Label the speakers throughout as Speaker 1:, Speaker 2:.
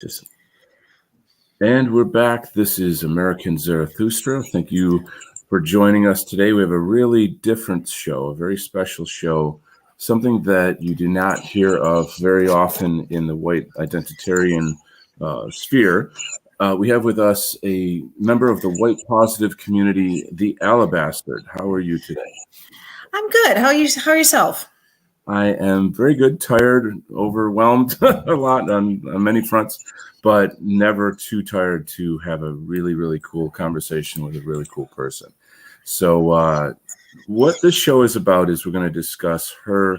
Speaker 1: Just, and we're back. This is American Zarathustra. Thank you for joining us today. We have a really different show, a very special show, something that you do not hear of very often in the white identitarian sphere. We have with us a member of the white positive community, the Alabastard. How are you today?
Speaker 2: I'm good. How are you? How are yourself?
Speaker 1: I am very good, tired, overwhelmed a lot on many fronts, but never too tired to have a really, really cool conversation with a really cool person. So what this show is about is we're going to discuss her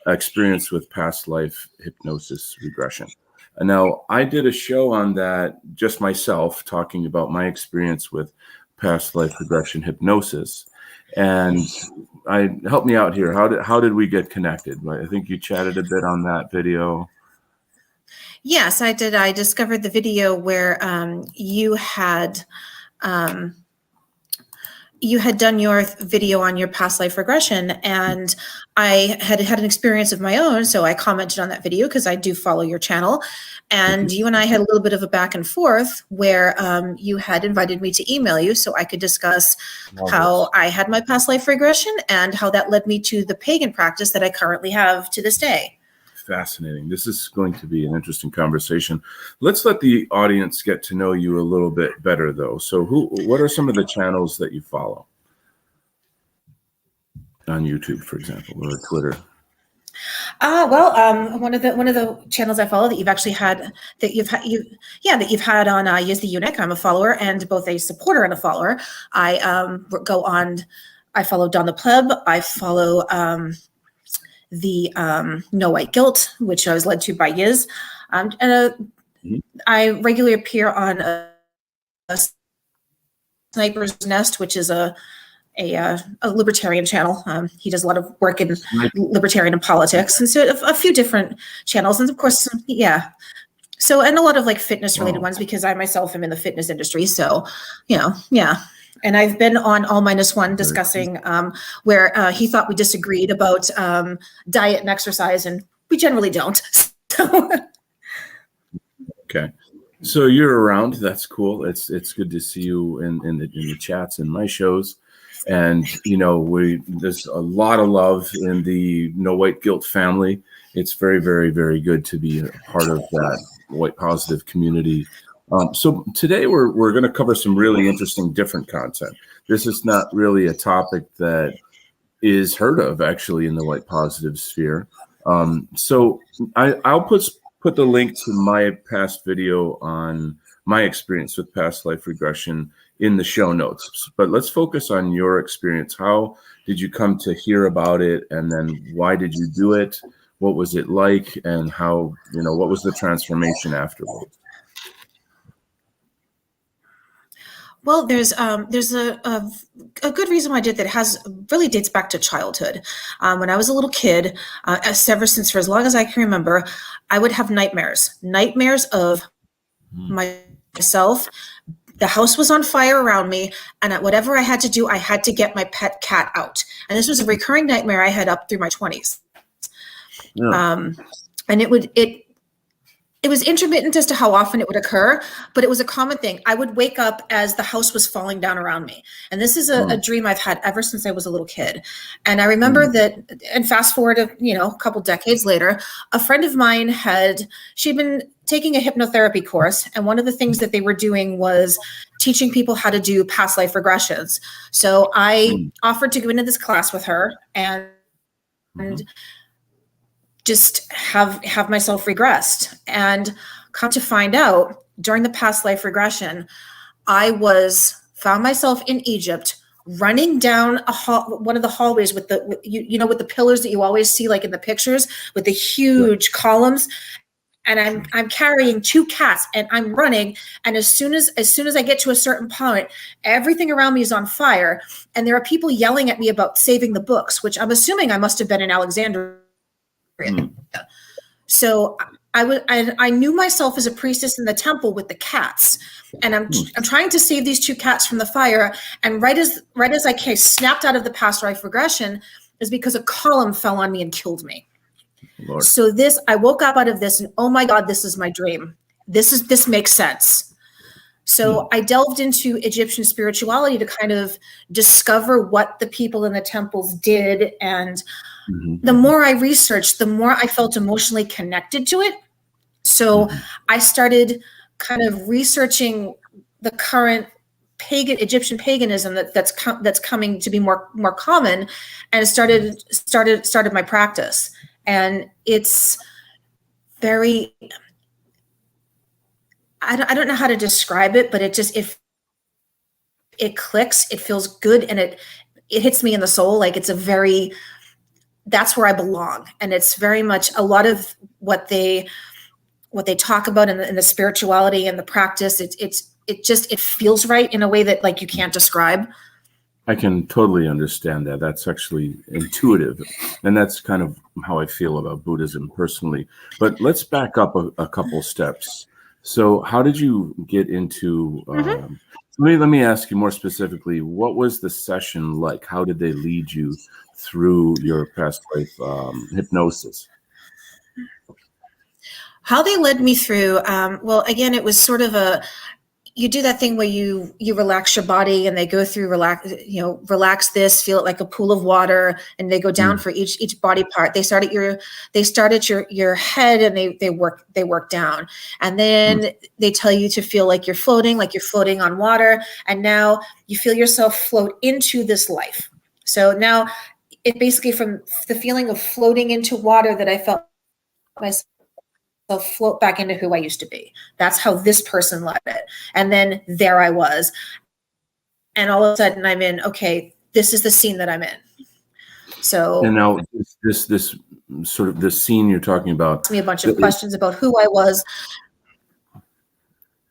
Speaker 1: experience with past life hypnosis regression. And now, I did a show on that just myself, talking about my experience with past life regression hypnosis. And help me out here. How did we get connected? I think you chatted a bit on that video.
Speaker 2: Yes, I did. I discovered the video where you had done your video on your past life regression, and I had an experience of my own. So I commented on that video because I do follow your channel, and you and I had a little bit of a back and forth where you had invited me to email you so I could discuss how I had my past life regression and how that led me to the pagan practice that I currently have to this day.
Speaker 1: Fascinating. This is going to be an interesting conversation. Let's let the audience get to know you a little bit better, though. So what are some of the channels that you follow on YouTube, for example, or Twitter?
Speaker 2: One of the channels I follow that you've actually had, that you've had on Use the Eunuch. I'm a follower and both a supporter and a follower. I follow Don the Pleb. I follow the No White Guilt, which I was led to by Yiz. I regularly appear on a Sniper's Nest, which is a libertarian channel. He does a lot of work in libertarian and politics, and so a few different channels, and of course, so and a lot of like fitness related ones, because I myself am in the fitness industry. So, and I've been on All Minus One discussing where he thought we disagreed about diet and exercise, and we generally don't.
Speaker 1: Okay. So you're around. That's cool. It's good to see you in the chats in my shows. And, there's a lot of love in the No White Guilt family. It's very, very, very good to be a part of that white positive community. So today we're going to cover some really interesting different content. This is not really a topic that is heard of actually in the white positive sphere. So I'll put the link to my past video on my experience with past life regression in the show notes. But let's focus on your experience. How did you come to hear about it? And then why did you do it? What was it like? And how, what was the transformation afterwards?
Speaker 2: Well, there's a good reason why I did that. Really dates back to childhood. When I was a little kid, ever since for as long as I can remember, I would have nightmares of myself. The house was on fire around me, and whatever I had to do, I had to get my pet cat out. And this was a recurring nightmare I had up through my 20s. Yeah. And it was intermittent as to how often it would occur, but it was a common thing. I would wake up as the house was falling down around me. And this is a dream I've had ever since I was a little kid. And I remember that, and fast forward a couple decades later, a friend of mine she'd been taking a hypnotherapy course. And one of the things that they were doing was teaching people how to do past life regressions. So I offered to go into this class with her and just have myself regressed. And come to find out, during the past life regression, I found myself in Egypt, running down one of the hallways with the pillars that you always see like in the pictures, with the huge columns. And I'm carrying two cats, and I'm running. And as soon as I get to a certain point, everything around me is on fire. And there are people yelling at me about saving the books, which I'm assuming I must have been in Alexandria. So I knew myself as a priestess in the temple with the cats, and I'm trying to save these two cats from the fire. And right as I snapped out of the past life regression is because a column fell on me and killed me. Lord. So I woke up out of this, and oh my God, this is my dream. this makes sense. So I delved into Egyptian spirituality to kind of discover what the people in the temples did. And the more I researched, the more I felt emotionally connected to it. So I started kind of researching the current Egyptian paganism that's coming to be more common, and started my practice. And it's very, I don't know how to describe it, but if it clicks, it feels good, and it hits me in the soul. Like that's where I belong. And it's very much a lot of what they talk about in the spirituality and the practice. It feels right in a way that like you can't describe.
Speaker 1: I can totally understand that. That's actually intuitive. And that's kind of how I feel about Buddhism personally. But let's back up a couple steps. So how did you get into, let me ask you more specifically, what was the session like? How did they lead you through your past life hypnosis?
Speaker 2: How they led me through, well, again, it was sort of you do that thing where you relax your body, and they go through relax this, feel it like a pool of water, and they go down for each body part. They start at your head, and they work down, and then they tell you to feel like you're floating on water, and now you feel yourself float into this life. So now it basically, from the feeling of floating into water that I felt myself float back into who I used to be. That's how this person led it. And then there I was. And all of a sudden I'm in, okay, this is the scene that I'm in. So,
Speaker 1: and now this sort of the scene you're talking about.
Speaker 2: Asked me a bunch of questions about who I was.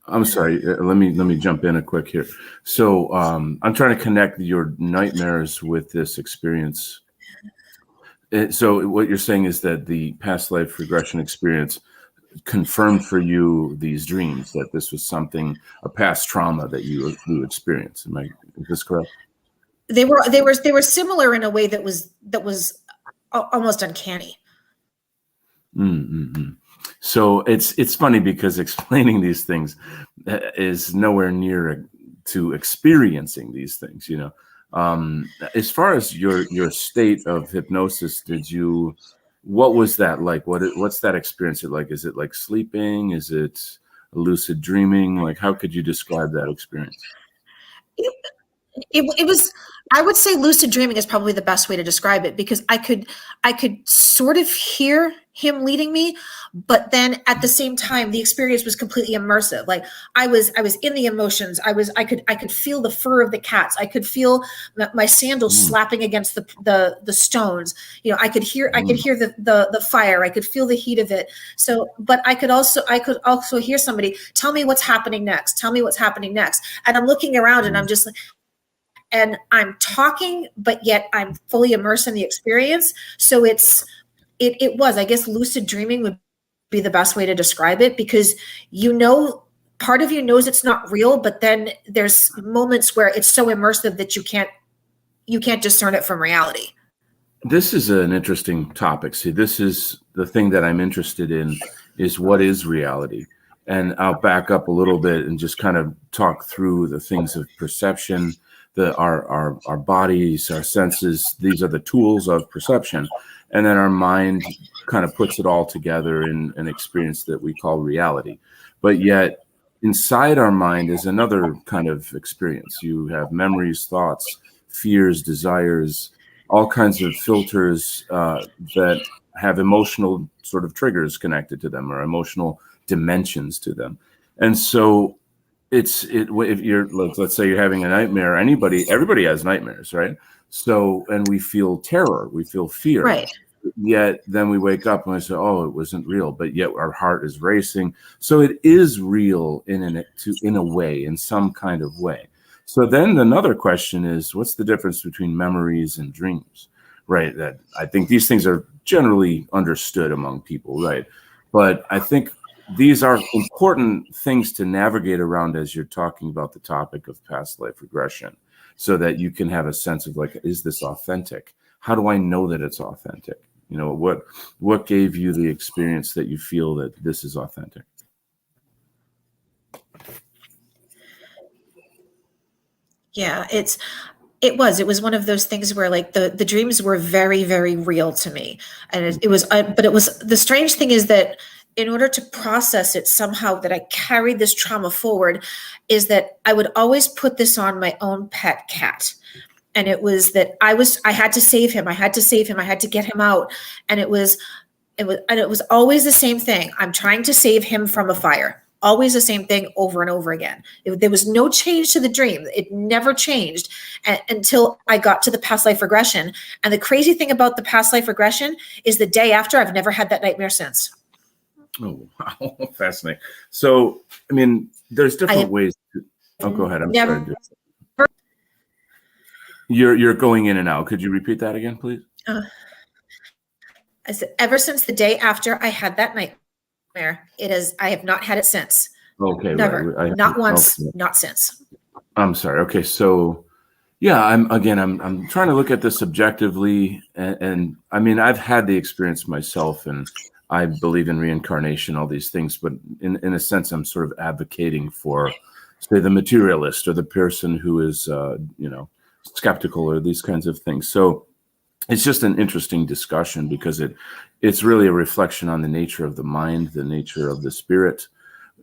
Speaker 1: I'm sorry. Let me jump in a quick here. So I'm trying to connect your nightmares with this experience. So what you're saying is that the past life regression experience confirmed for you these dreams, that this was a past trauma that you experienced. Is this correct?
Speaker 2: They were similar in a way that was almost uncanny.
Speaker 1: So it's funny because explaining these things is nowhere near to experiencing these things, you know. As far as your state of hypnosis, what was that like? What's that experience like? Is it like sleeping? Is it lucid dreaming? Like, how could you describe that experience?
Speaker 2: It was, I would say lucid dreaming is probably the best way to describe it, because I could sort of hear him leading me, but then at the same time, the experience was completely immersive. Like I was in the emotions. I could feel the fur of the cats. I could feel my sandals slapping against the stones. You know, I could hear the fire. I could feel the heat of it. So, but I could also hear somebody tell me what's happening next. Tell me what's happening next. And I'm looking around and I'm just like, and I'm talking, but yet I'm fully immersed in the experience. So it was, I guess, lucid dreaming would be the best way to describe it, because part of you knows it's not real, but then there's moments where it's so immersive that you can't discern it from reality.
Speaker 1: This is an interesting topic. See, this is the thing that I'm interested in, is what is reality? And I'll back up a little bit and just kind of talk through the things of perception. Our bodies, our senses, these are the tools of perception. And then our mind kind of puts it all together in an experience that we call reality. But yet inside our mind is another kind of experience. You have memories, thoughts, fears, desires, all kinds of filters that have emotional sort of triggers connected to them, or emotional dimensions to them. And so if you're, let's say you're having a nightmare, everybody has nightmares, right? So, and we feel terror, we feel fear.
Speaker 2: Right.
Speaker 1: Yet then we wake up and we say, oh, it wasn't real, but yet our heart is racing. So it is real in a way, in some kind of way. So then another question is, what's the difference between memories and dreams, right? That I think these things are generally understood among people, right? But I think these are important things to navigate around as you're talking about the topic of past life regression, so that you can have a sense of like, is this authentic? How do I know that it's authentic? You know, what gave you the experience that you feel that this is authentic?
Speaker 2: Yeah, it was one of those things where like the dreams were very, very real to me. And it was, but it was, the strange thing is that in order to process it somehow, that I carried this trauma forward, is that I would always put this on my own pet cat. And it was that I had to save him. I had to save him. I had to get him out. And it was always the same thing. I'm trying to save him from a fire. Always the same thing over and over again. There was no change to the dream. It never changed until I got to the past life regression. And the crazy thing about the past life regression is the day after, I've never had that nightmare since.
Speaker 1: Oh, wow. Fascinating. So, I mean, there's different ways. Oh, go ahead. I'm sorry. You're going in and out. Could you repeat that again, please?
Speaker 2: I said, ever since the day after I had that nightmare, I have not had it since.
Speaker 1: Okay.
Speaker 2: Never.
Speaker 1: Right.
Speaker 2: Not once, not since.
Speaker 1: I'm sorry. Okay. So yeah, I'm trying to look at this objectively, and I mean, I've had the experience myself, and I believe in reincarnation, all these things, but in a sense, I'm sort of advocating for, say, the materialist or the person who is, skeptical or these kinds of things. So it's just an interesting discussion because it's really a reflection on the nature of the mind, the nature of the spirit.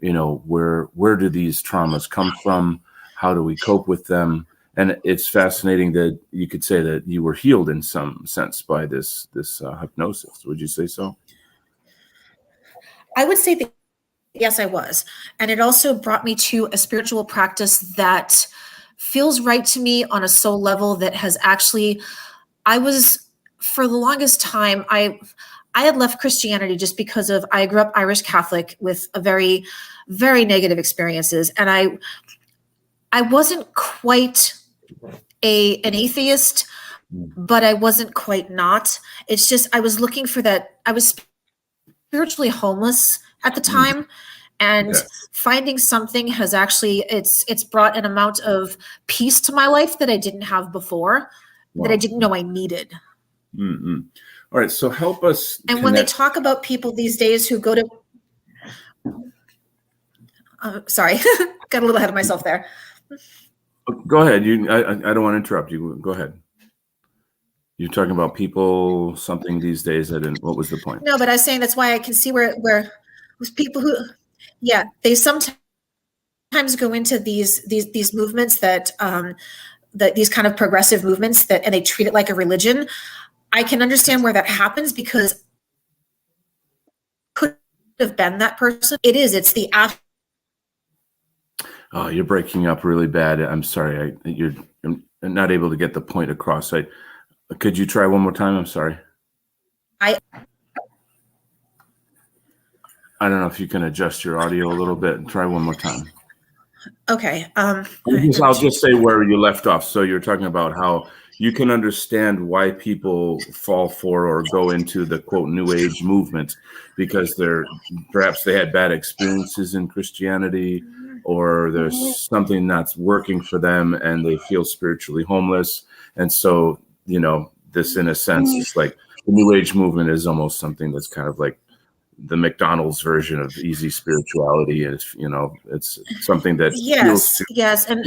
Speaker 1: Where do these traumas come from? How do we cope with them? And it's fascinating that you could say that you were healed in some sense by this hypnosis. Would you say so?
Speaker 2: I would say that yes, I was. And it also brought me to a spiritual practice that feels right to me on a soul level that has actually, for the longest time, I had left Christianity just because I grew up Irish Catholic with a very, very negative experiences. And I wasn't quite an atheist, but I wasn't quite not. It's just, I was looking for that. I was spiritually homeless at the time. And finding something has actually, it's brought an amount of peace to my life that I didn't have before, that I didn't know I needed.
Speaker 1: Mm-hmm. All right. So help us.
Speaker 2: And when they talk about people these days who go to, sorry, got a little ahead of myself there.
Speaker 1: Go ahead. I don't want to interrupt you. Go ahead. You're talking about people, something these days. What was the point?
Speaker 2: No, but I was saying that's why I can see where people who, they sometimes go into these movements that these kind of progressive movements and they treat it like a religion. I can understand where that happens because could have been that person. It's the after.
Speaker 1: Oh, you're breaking up really bad. I'm sorry. You're not able to get the point across. Could you try one more time? I'm sorry. I don't know if you can adjust your audio a little bit and try one more time.
Speaker 2: Okay.
Speaker 1: I'll just say where you left off. So you're talking about how you can understand why people fall for or go into the quote New Age movement because perhaps they had bad experiences in Christianity, or there's something that's working for them and they feel spiritually homeless. And so, this in a sense is like the New Age movement is almost something that's kind of like the McDonald's version of easy spirituality. It's something that
Speaker 2: feels and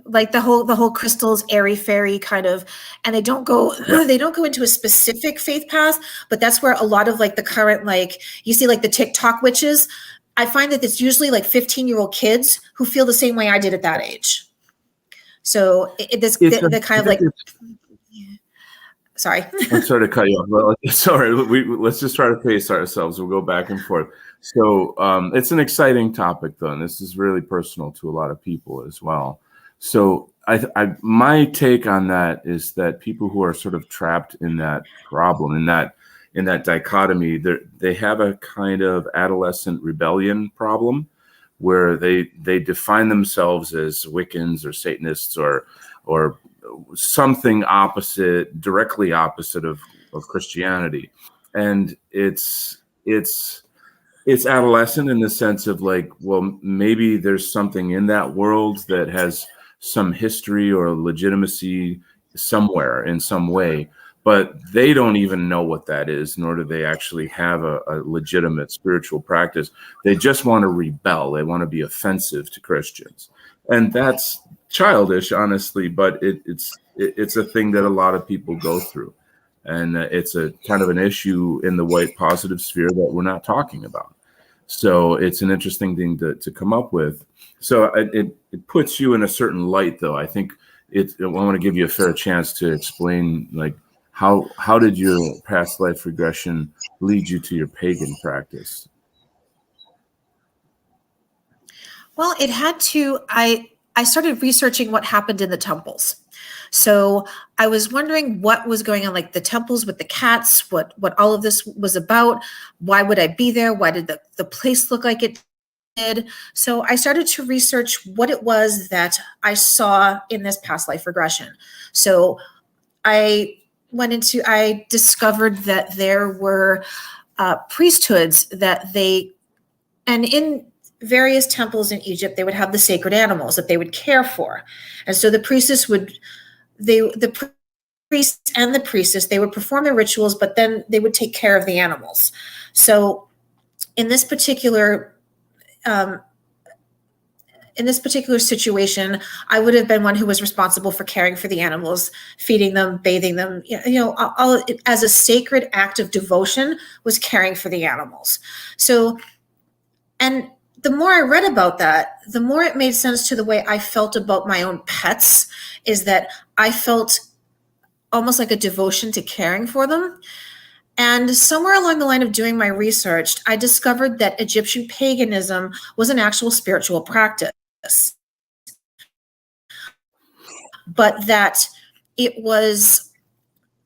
Speaker 2: like the whole crystals, airy fairy kind of, and they don't go into a specific faith path, but that's where a lot of like the current, like you see like the TikTok witches. I find that it's usually like 15-year-old kids who feel the same way I did at that age. So the kind of like. Sorry.
Speaker 1: I'm sorry to cut you off. Well, sorry. Let's just try to pace ourselves. We'll go back and forth. So it's an exciting topic, though, and this is really personal to a lot of people as well. So my take on that is that people who are sort of trapped in that problem, in that dichotomy, they have a kind of adolescent rebellion problem where they define themselves as Wiccans or Satanists or something directly opposite of Christianity. And it's adolescent in the sense of like, well, maybe there's something in that world that has some history or legitimacy somewhere in some way, but they don't even know what that is, nor do they actually have a legitimate spiritual practice. They just want to rebel. They want to be offensive to Christians. And that's childish, honestly, but it's a thing that a lot of people go through. And it's a kind of an issue in the white positive sphere that we're not talking about. So it's an interesting thing to come up with. So it puts you in a certain light, though. I think I want to give you a fair chance to explain, like, how did your past life regression lead you to your pagan practice?
Speaker 2: Well, it had to. I started researching what happened in the temples. So I was wondering what was going on, like the temples with the cats, what all of this was about. Why would I be there? Why did the place look like it did? So I started to research what it was that I saw in this past life regression. So I discovered that there were priesthoods and in various temples in Egypt, they would have the sacred animals that they would care for. And so the priestess the priest and the priestess, they would perform their rituals, but then they would take care of the animals. So in this particular situation, I would have been one who was responsible for caring for the animals, feeding them, bathing them, all as a sacred act of devotion was caring for the animals. So, and the more I read about that, the more it made sense to the way I felt about my own pets, is that I felt almost like a devotion to caring for them. And somewhere along the line of doing my research, I discovered that Egyptian paganism was an actual spiritual practice, but that it was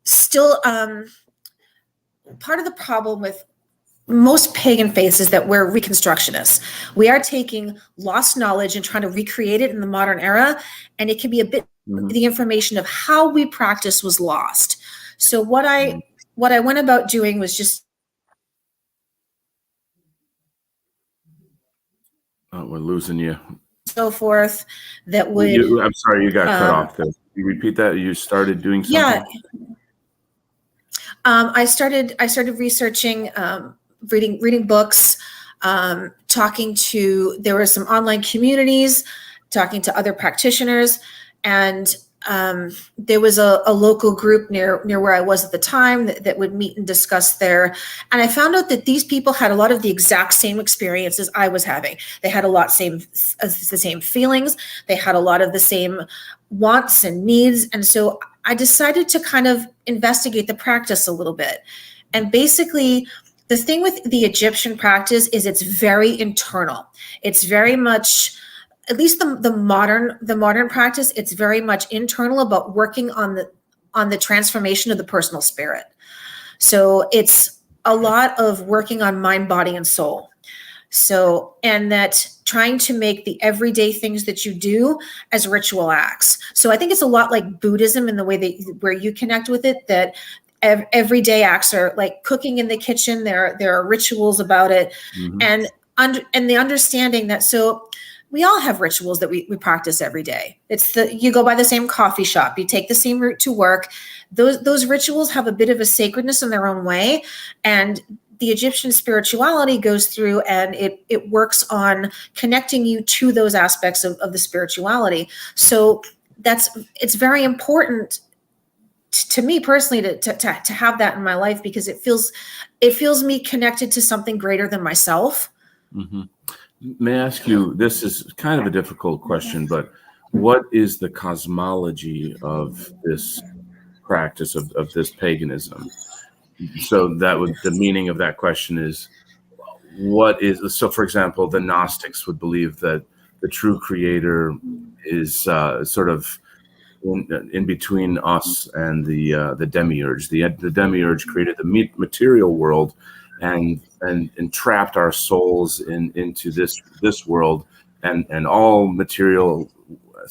Speaker 2: still part of the problem with most pagan faiths is that we're reconstructionists. We are taking lost knowledge and trying to recreate it in the modern era, and it can be a bit the information of how we practice was lost. So what I went about doing was just
Speaker 1: we're losing you.
Speaker 2: So forth that would.
Speaker 1: I'm sorry, you got cut off there. You repeat that? You started doing something?
Speaker 2: Yeah. I started researching, reading books, there were some online communities, talking to other practitioners, and there was a local group near where I was at the time that would meet and discuss there. And I found out that these people had a lot of the exact same experiences I was having. They had the same feelings. They had a lot of the same wants and needs. And so I decided to kind of investigate the practice a little bit. And basically, the thing with the Egyptian practice is it's very internal. It's very much, at least the modern practice, it's very much internal, about working on the transformation of the personal spirit. So it's a lot of working on mind, body, and soul. So, and that trying to make the everyday things that you do as ritual acts. So I think it's a lot like Buddhism in the way where you connect with it, that everyday acts are like cooking in the kitchen. There are rituals about it, and the understanding that, so we all have rituals that we practice every day. You go by the same coffee shop, you take the same route to work. Those rituals have a bit of a sacredness in their own way, and the Egyptian spirituality goes through and it works on connecting you to those aspects of the spirituality. So it's very important to me personally to have that in my life, because it feels me connected to something greater than myself.
Speaker 1: Mm-hmm. May I ask you, this is kind of a difficult question, but what is the cosmology of this practice of this paganism? So the meaning of that question is, so for example, the Gnostics would believe that the true creator is sort of in between us and the demiurge. The demiurge created the material world and trapped our souls into this world, and all material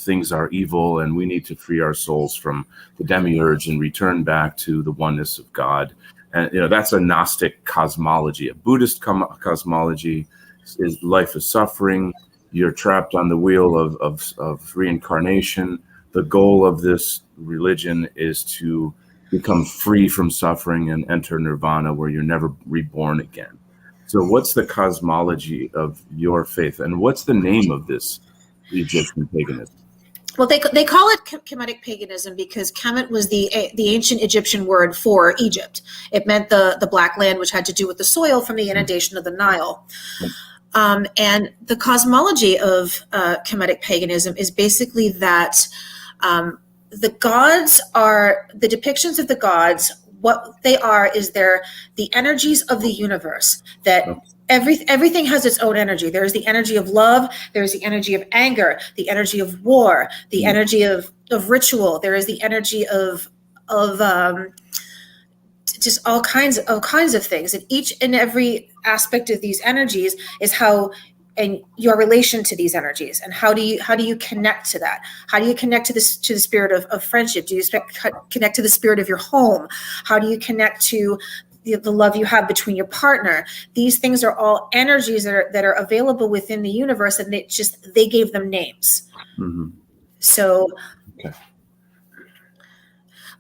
Speaker 1: things are evil, and we need to free our souls from the demiurge and return back to the oneness of God. And that's a Gnostic cosmology. A Buddhist cosmology is life is suffering. You're trapped on the wheel of reincarnation. The goal of this religion is to become free from suffering and enter nirvana, where you're never reborn again. So what's the cosmology of your faith, and what's the name of this Egyptian paganism?
Speaker 2: Well, they call it Kemetic paganism because Kemet was the ancient Egyptian word for Egypt. It meant the black land, which had to do with the soil from the inundation of the Nile. And the cosmology of Kemetic paganism is basically that the gods are, the depictions of the gods, what they are is they're the energies of the universe, that everything has its own energy. There's the energy of love, there's the energy of anger, the energy of war, the energy of ritual, there is the energy of just all kinds of things. And each and every aspect of these energies is how, and your relation to these energies, and how do you connect to that? How do you connect to the spirit of friendship? Do you connect to the spirit of your home? How do you connect to the love you have between your partner? These things are all energies that are available within the universe, and they gave them names.
Speaker 1: Mm-hmm.
Speaker 2: So,
Speaker 1: okay.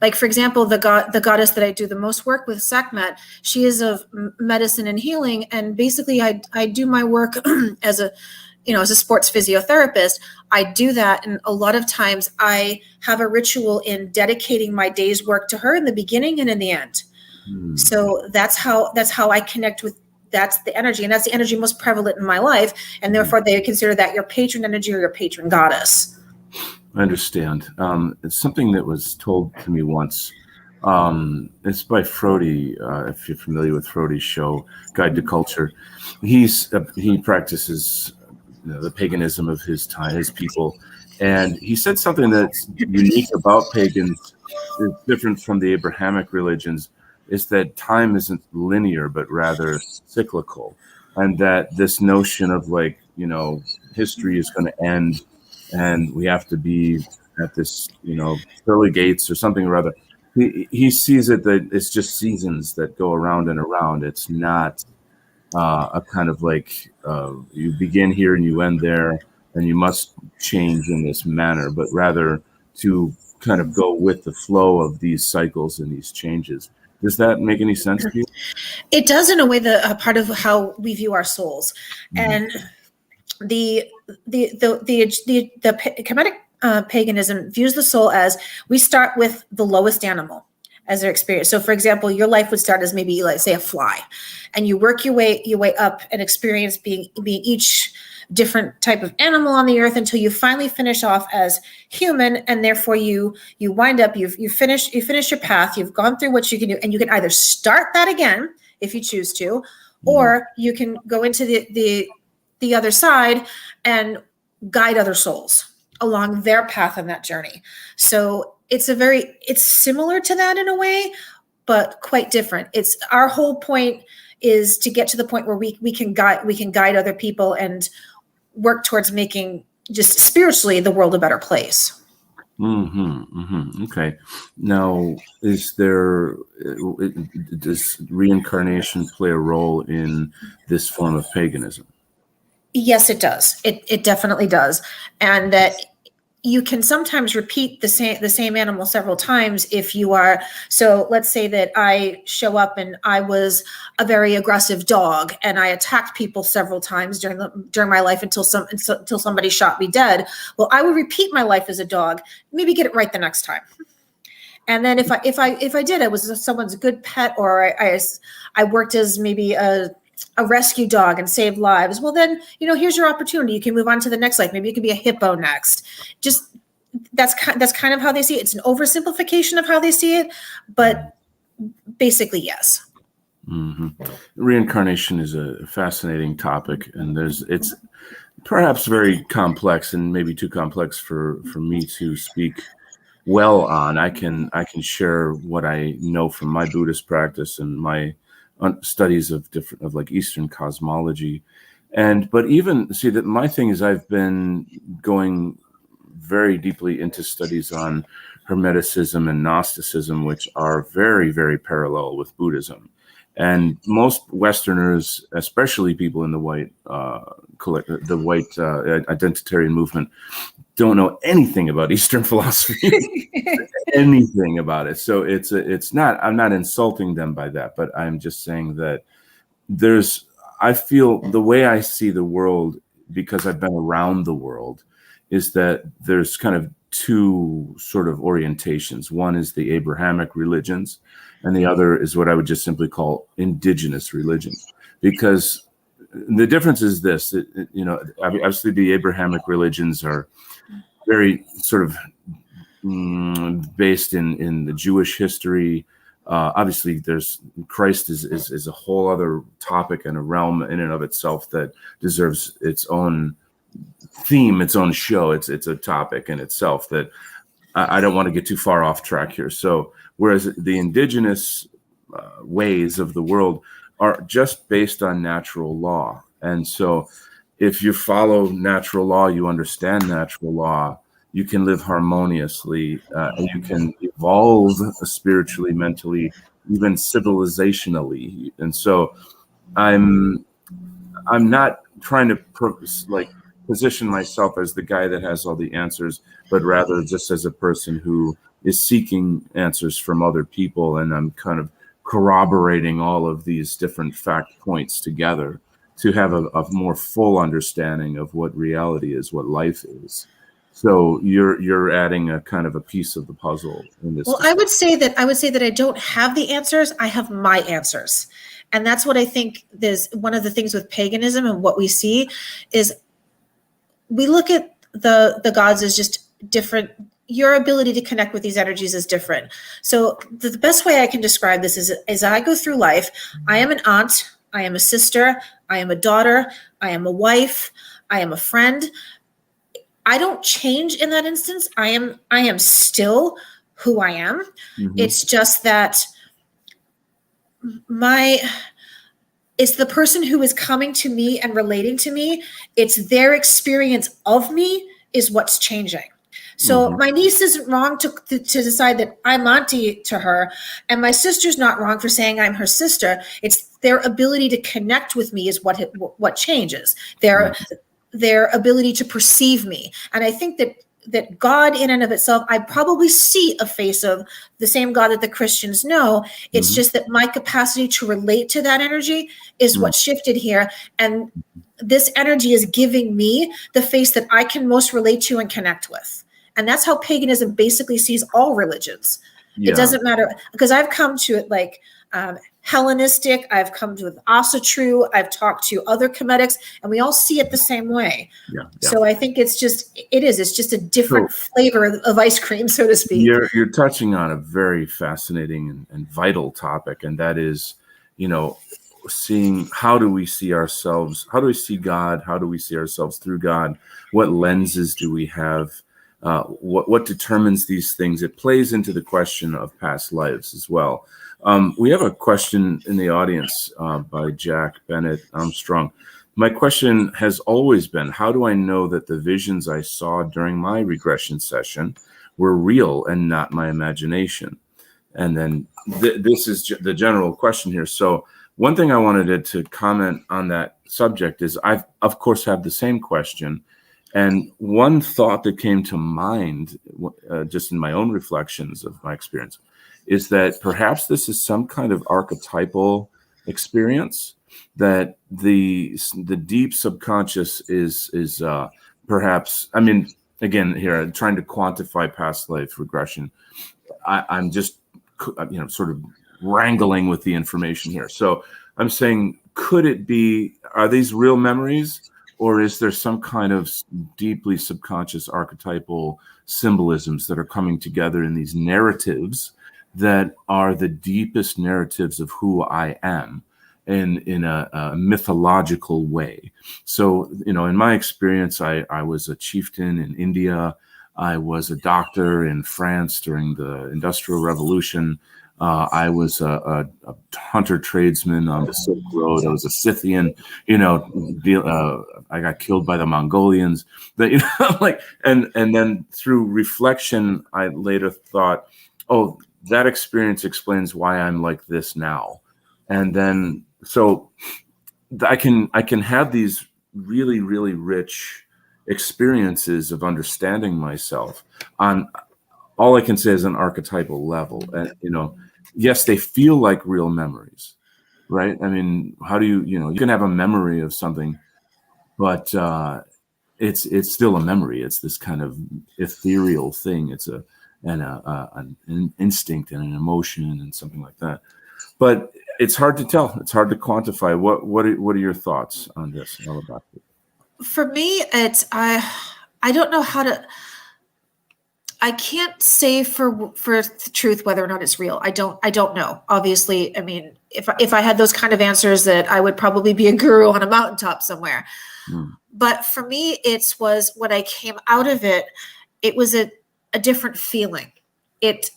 Speaker 2: Like, for example, the goddess that I do the most work with, Sekhmet, she is of medicine and healing. And basically I do my work as a sports physiotherapist. I do that. And a lot of times I have a ritual in dedicating my day's work to her in the beginning and in the end. So that's how I connect with, that's the energy, and that's the energy most prevalent in my life. And therefore they consider that your patron energy or your patron goddess.
Speaker 1: I understand. It's something that was told to me once. It's by Frody. If you're familiar with Frody's show, Guide to Culture, he practices the paganism of his time, his people, and he said something that's unique about pagans, is different from the Abrahamic religions, is that time isn't linear but rather cyclical, and that this notion of history is going to end, and we have to be at this, pearly gates or something or other. He sees it that it's just seasons that go around and around. It's not a kind of you begin here and you end there, and you must change in this manner, but rather to kind of go with the flow of these cycles and these changes. Does that make any sense to you?
Speaker 2: It does, in a way, that part of how we view our souls. Mm-hmm. And the Kemetic paganism views the soul as, we start with the lowest animal as their experience. So, for example, your life would start as maybe, let's say, a fly, and you work your way up and experience being each different type of animal on the earth until you finally finish off as human, and therefore you wind up, you finish your path, you've gone through what you can do, and you can either start that again if you choose to, or you can go into the other side and guide other souls along their path on that journey. So it's similar to that in a way, but quite different. It's our whole point is to get to the point where we can guide other people and work towards making, just spiritually, the world a better place.
Speaker 1: Okay. Now, does reincarnation play a role in this form of paganism?
Speaker 2: Yes, it does. It definitely does. And that you can sometimes repeat the same animal several times if you are. So let's say that I show up and I was a very aggressive dog and I attacked people several times during my life until somebody shot me dead. Well, I would repeat my life as a dog, maybe get it right the next time. And then if I did, I was someone's good pet, or I worked as maybe a rescue dog and saved lives. Well, then, here's your opportunity. You can move on to the next life. Maybe you can be a hippo next. Just that's kind of how they see it. It's an oversimplification of how they see it, but basically, yes.
Speaker 1: Mm-hmm. Reincarnation is a fascinating topic, and it's perhaps very complex, and maybe too complex for me to speak well on. I can share what I know from my Buddhist practice and my studies of Eastern cosmology, but even see that my thing is, I've been going very deeply into studies on Hermeticism and Gnosticism, which are very, very parallel with Buddhism. And most Westerners, especially people in the white identitarian movement, don't know anything about Eastern philosophy, anything about it. So it's not, I'm not insulting them by that, but I'm just saying that I feel the way I see the world, because I've been around the world, is that there's kind of two sort of orientations. One is the Abrahamic religions, and the other is what I would just simply call indigenous religion. Because the difference is this, obviously the Abrahamic religions are very sort of based in the Jewish history. Obviously, there's Christ is a whole other topic and a realm in and of itself that deserves its own theme, its own show. It's a topic in itself that I don't want to get too far off track here. So, whereas the indigenous ways of the world are just based on natural law, and so if you follow natural law, you understand natural law, you can live harmoniously, and you can evolve spiritually, mentally, even civilizationally. And so I'm not trying to position myself as the guy that has all the answers, but rather just as a person who is seeking answers from other people. And I'm kind of corroborating all of these different fact points together to have a more full understanding of what reality is, what life is. So you're adding a kind of a piece of the puzzle in this.
Speaker 2: Well, I would say that I don't have the answers. I have my answers. And that's what I think there's one of the things with paganism, and what we see is we look at the gods as just different. Your ability to connect with these energies is different. So the best way I can describe this is, as I go through life, I am an aunt, I am a sister, I am a daughter, I am a wife, I am a friend. I don't change in that instance. I am still who I am. Mm-hmm. It's just that it's the person who is coming to me and relating to me. It's their experience of me is what's changing. So my niece isn't wrong to decide that I'm auntie to her, and my sister's not wrong for saying I'm her sister. It's their ability to connect with me is what changes. Their ability to perceive me. And I think that God in and of itself, I probably see a face of the same God that the Christians know. It's just that my capacity to relate to that energy is what shifted here. And this energy is giving me the face that I can most relate to and connect with. And that's how paganism basically sees all religions. Yeah. It doesn't matter, because I've come to it like Hellenistic, I've come to it also true, I've talked to other Comedics, and we all see it the same way. Yeah. So I think it's just a different flavor of ice cream, so to speak.
Speaker 1: You're touching on a very fascinating and vital topic, and that is, seeing how do we see ourselves, how do we see God, how do we see ourselves through God, what lenses do we have? What determines these things? It plays into the question of past lives as well. We have a question in the audience by Jack Bennett Armstrong. My question has always been, how do I know that the visions I saw during my regression session were real and not my imagination? And then this is the general question here. So one thing I wanted to comment on that subject is I, of course, have the same question. And one thought that came to mind, just in my own reflections of my experience, is that perhaps this is some kind of archetypal experience, that the deep subconscious is perhaps, I mean, again, here, I'm trying to quantify past life regression. I'm just, sort of wrangling with the information here. So I'm saying, could it be, are these real memories? Or is there some kind of deeply subconscious archetypal symbolisms that are coming together in these narratives that are the deepest narratives of who I am in a mythological way? So, in my experience, I was a chieftain in India. I was a doctor in France during the Industrial Revolution. I was a hunter tradesman on the Silk Road. I was a Scythian, I got killed by the Mongolians. And then through reflection, I later thought, oh, that experience explains why I'm like this now. And then, so I can have these really, really rich experiences of understanding myself on, all I can say is, an archetypal level. And, yes, they feel like real memories, right? I mean, how do you can have a memory of something, but it's still a memory. It's this kind of ethereal thing. It's an instinct and an emotion and something like that. But it's hard to tell. It's hard to quantify. What are your thoughts on this, Alabastard?
Speaker 2: For me, it's I don't know how to. I can't say for the truth whether or not it's real. I don't know. Obviously, I mean, if I had those kind of answers, that I would probably be a guru on a mountaintop somewhere. But for me, it was, when I came out of it, it was a different feeling. It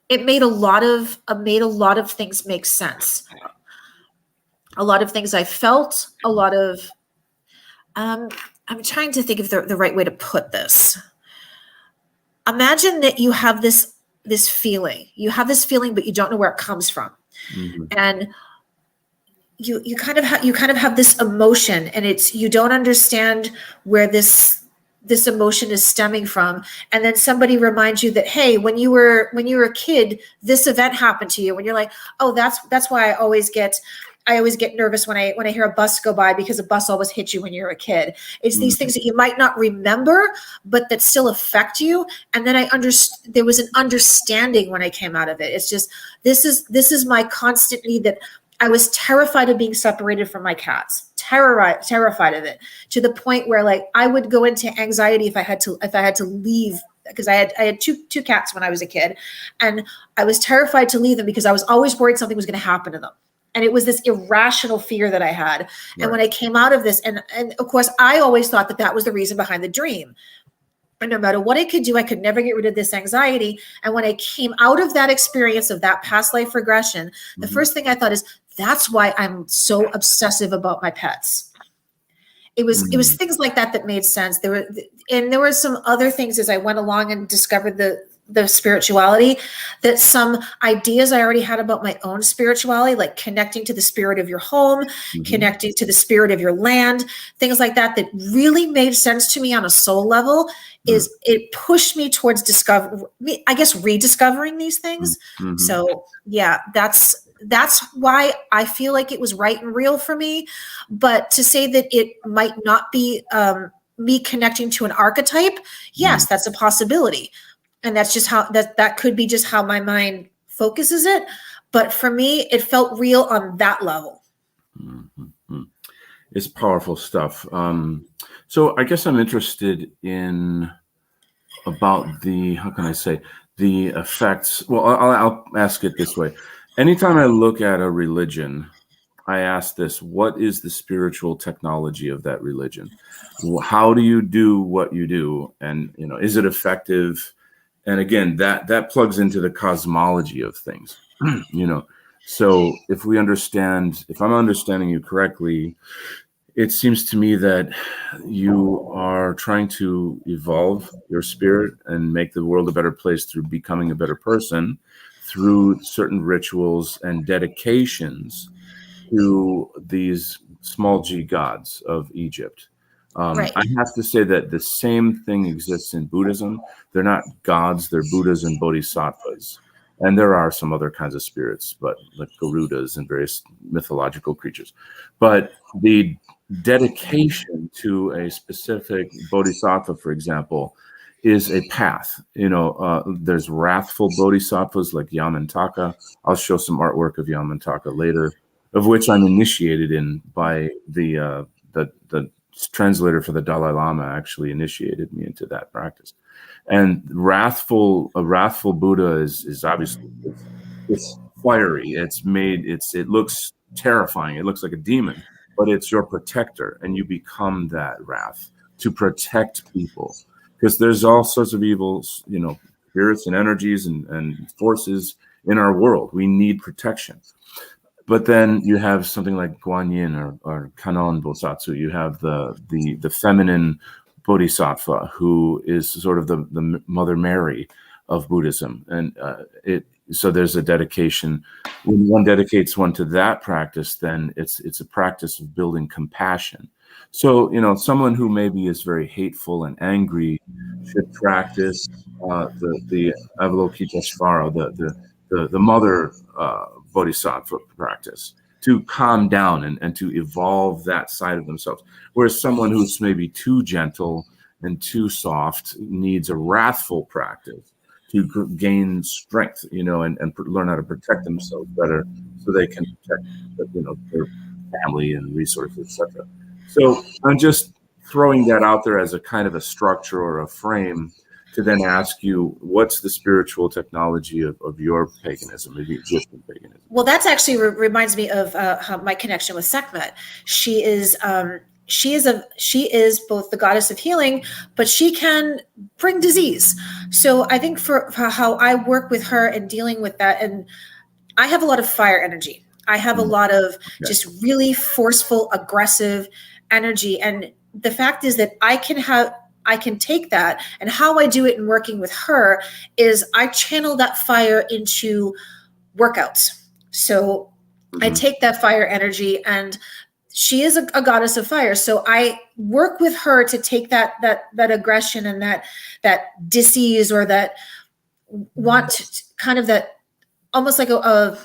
Speaker 2: made a lot of things make sense. A lot of things I felt. A lot of I'm trying to think of the right way to put this. Imagine that you have this feeling. You have this feeling, but you don't know where it comes from, and you kind of have this emotion, and you don't understand where this emotion is stemming from. And then somebody reminds you that, hey, when you were a kid, this event happened to you, and you're like, oh, that's why I always get nervous when I hear a bus go by, because a bus always hits you when you're a kid. It's these things that you might not remember, but that still affect you. And then there was an understanding when I came out of it. It's just, this is my constant need, that I was terrified of being separated from my cats, terrified of it, to the point where, like, I would go into anxiety if I had to leave, because I had two cats when I was a kid, and I was terrified to leave them because I was always worried something was going to happen to them. And it was this irrational fear that I had. Right. And when I came out of this, and of course, I always thought that was the reason behind the dream. And no matter what I could do, I could never get rid of this anxiety. And when I came out of that experience of that past life regression, the first thing I thought is, that's why I'm so obsessive about my pets. It was things like that made sense. There were some other things as I went along and discovered the spirituality, that some ideas I already had about my own spirituality, like connecting to the spirit of your home, connecting to the spirit of your land, things like that really made sense to me on a soul level. Is it pushed me towards rediscovering these things. So yeah, that's why I feel like it was right and real for me. But to say that it might not be me connecting to an archetype, yes, that's a possibility. And that's just how that could be just how my mind focuses it. But for me, it felt real on that level.
Speaker 1: It's powerful stuff. So I guess I'm interested in about the effects. Well, I'll ask it this way. Anytime I look at a religion, I ask this: what is the spiritual technology of that religion? How do you do what you do? And, is it effective? And again, that plugs into the cosmology of things, So if I'm understanding you correctly, it seems to me that you are trying to evolve your spirit and make the world a better place through becoming a better person, through certain rituals and dedications to these small g gods of Egypt.
Speaker 2: Right.
Speaker 1: I have to say that the same thing exists in Buddhism. They're not gods, they're Buddhas and Bodhisattvas. And there are some other kinds of spirits, but like Garudas and various mythological creatures. But the dedication to a specific Bodhisattva, for example, is a path. There's wrathful Bodhisattvas like Yamantaka. I'll show some artwork of Yamantaka later, of which I'm initiated in by the translator for the Dalai Lama. Actually initiated me into that practice. And a wrathful Buddha is obviously it's fiery. It looks terrifying. It looks like a demon, but it's your protector, and you become that wrath to protect people, because there's all sorts of evils, spirits and energies and forces in our world. We need protection. But then you have something like Guanyin or Kannon Bosatsu. You have the feminine Bodhisattva, who is sort of the Mother Mary of Buddhism. And so there's a dedication. When one dedicates one to that practice, then it's a practice of building compassion. So, someone who maybe is very hateful and angry should practice the Avalokiteshvara, the mother bodhisattva practice, to calm down and to evolve that side of themselves. Whereas someone who's maybe too gentle and too soft needs a wrathful practice to gain strength, and learn how to protect themselves better, so they can protect, their family and resources, etc. So I'm just throwing that out there as a kind of a structure or a frame to then ask you, what's the spiritual technology of your paganism, of Egyptian paganism?
Speaker 2: Well, that's actually reminds me of my connection with Sekhmet. She is both the goddess of healing, but she can bring disease. So I think for how I work with her and dealing with that, and I have a lot of fire energy. I have a lot of just really forceful, aggressive energy. And the fact is that I can take that, and how I do it in working with her is I channel that fire into workouts. So I take that fire energy, and she is a goddess of fire. So I work with her to take that aggression and that disease, or that kind of that almost like an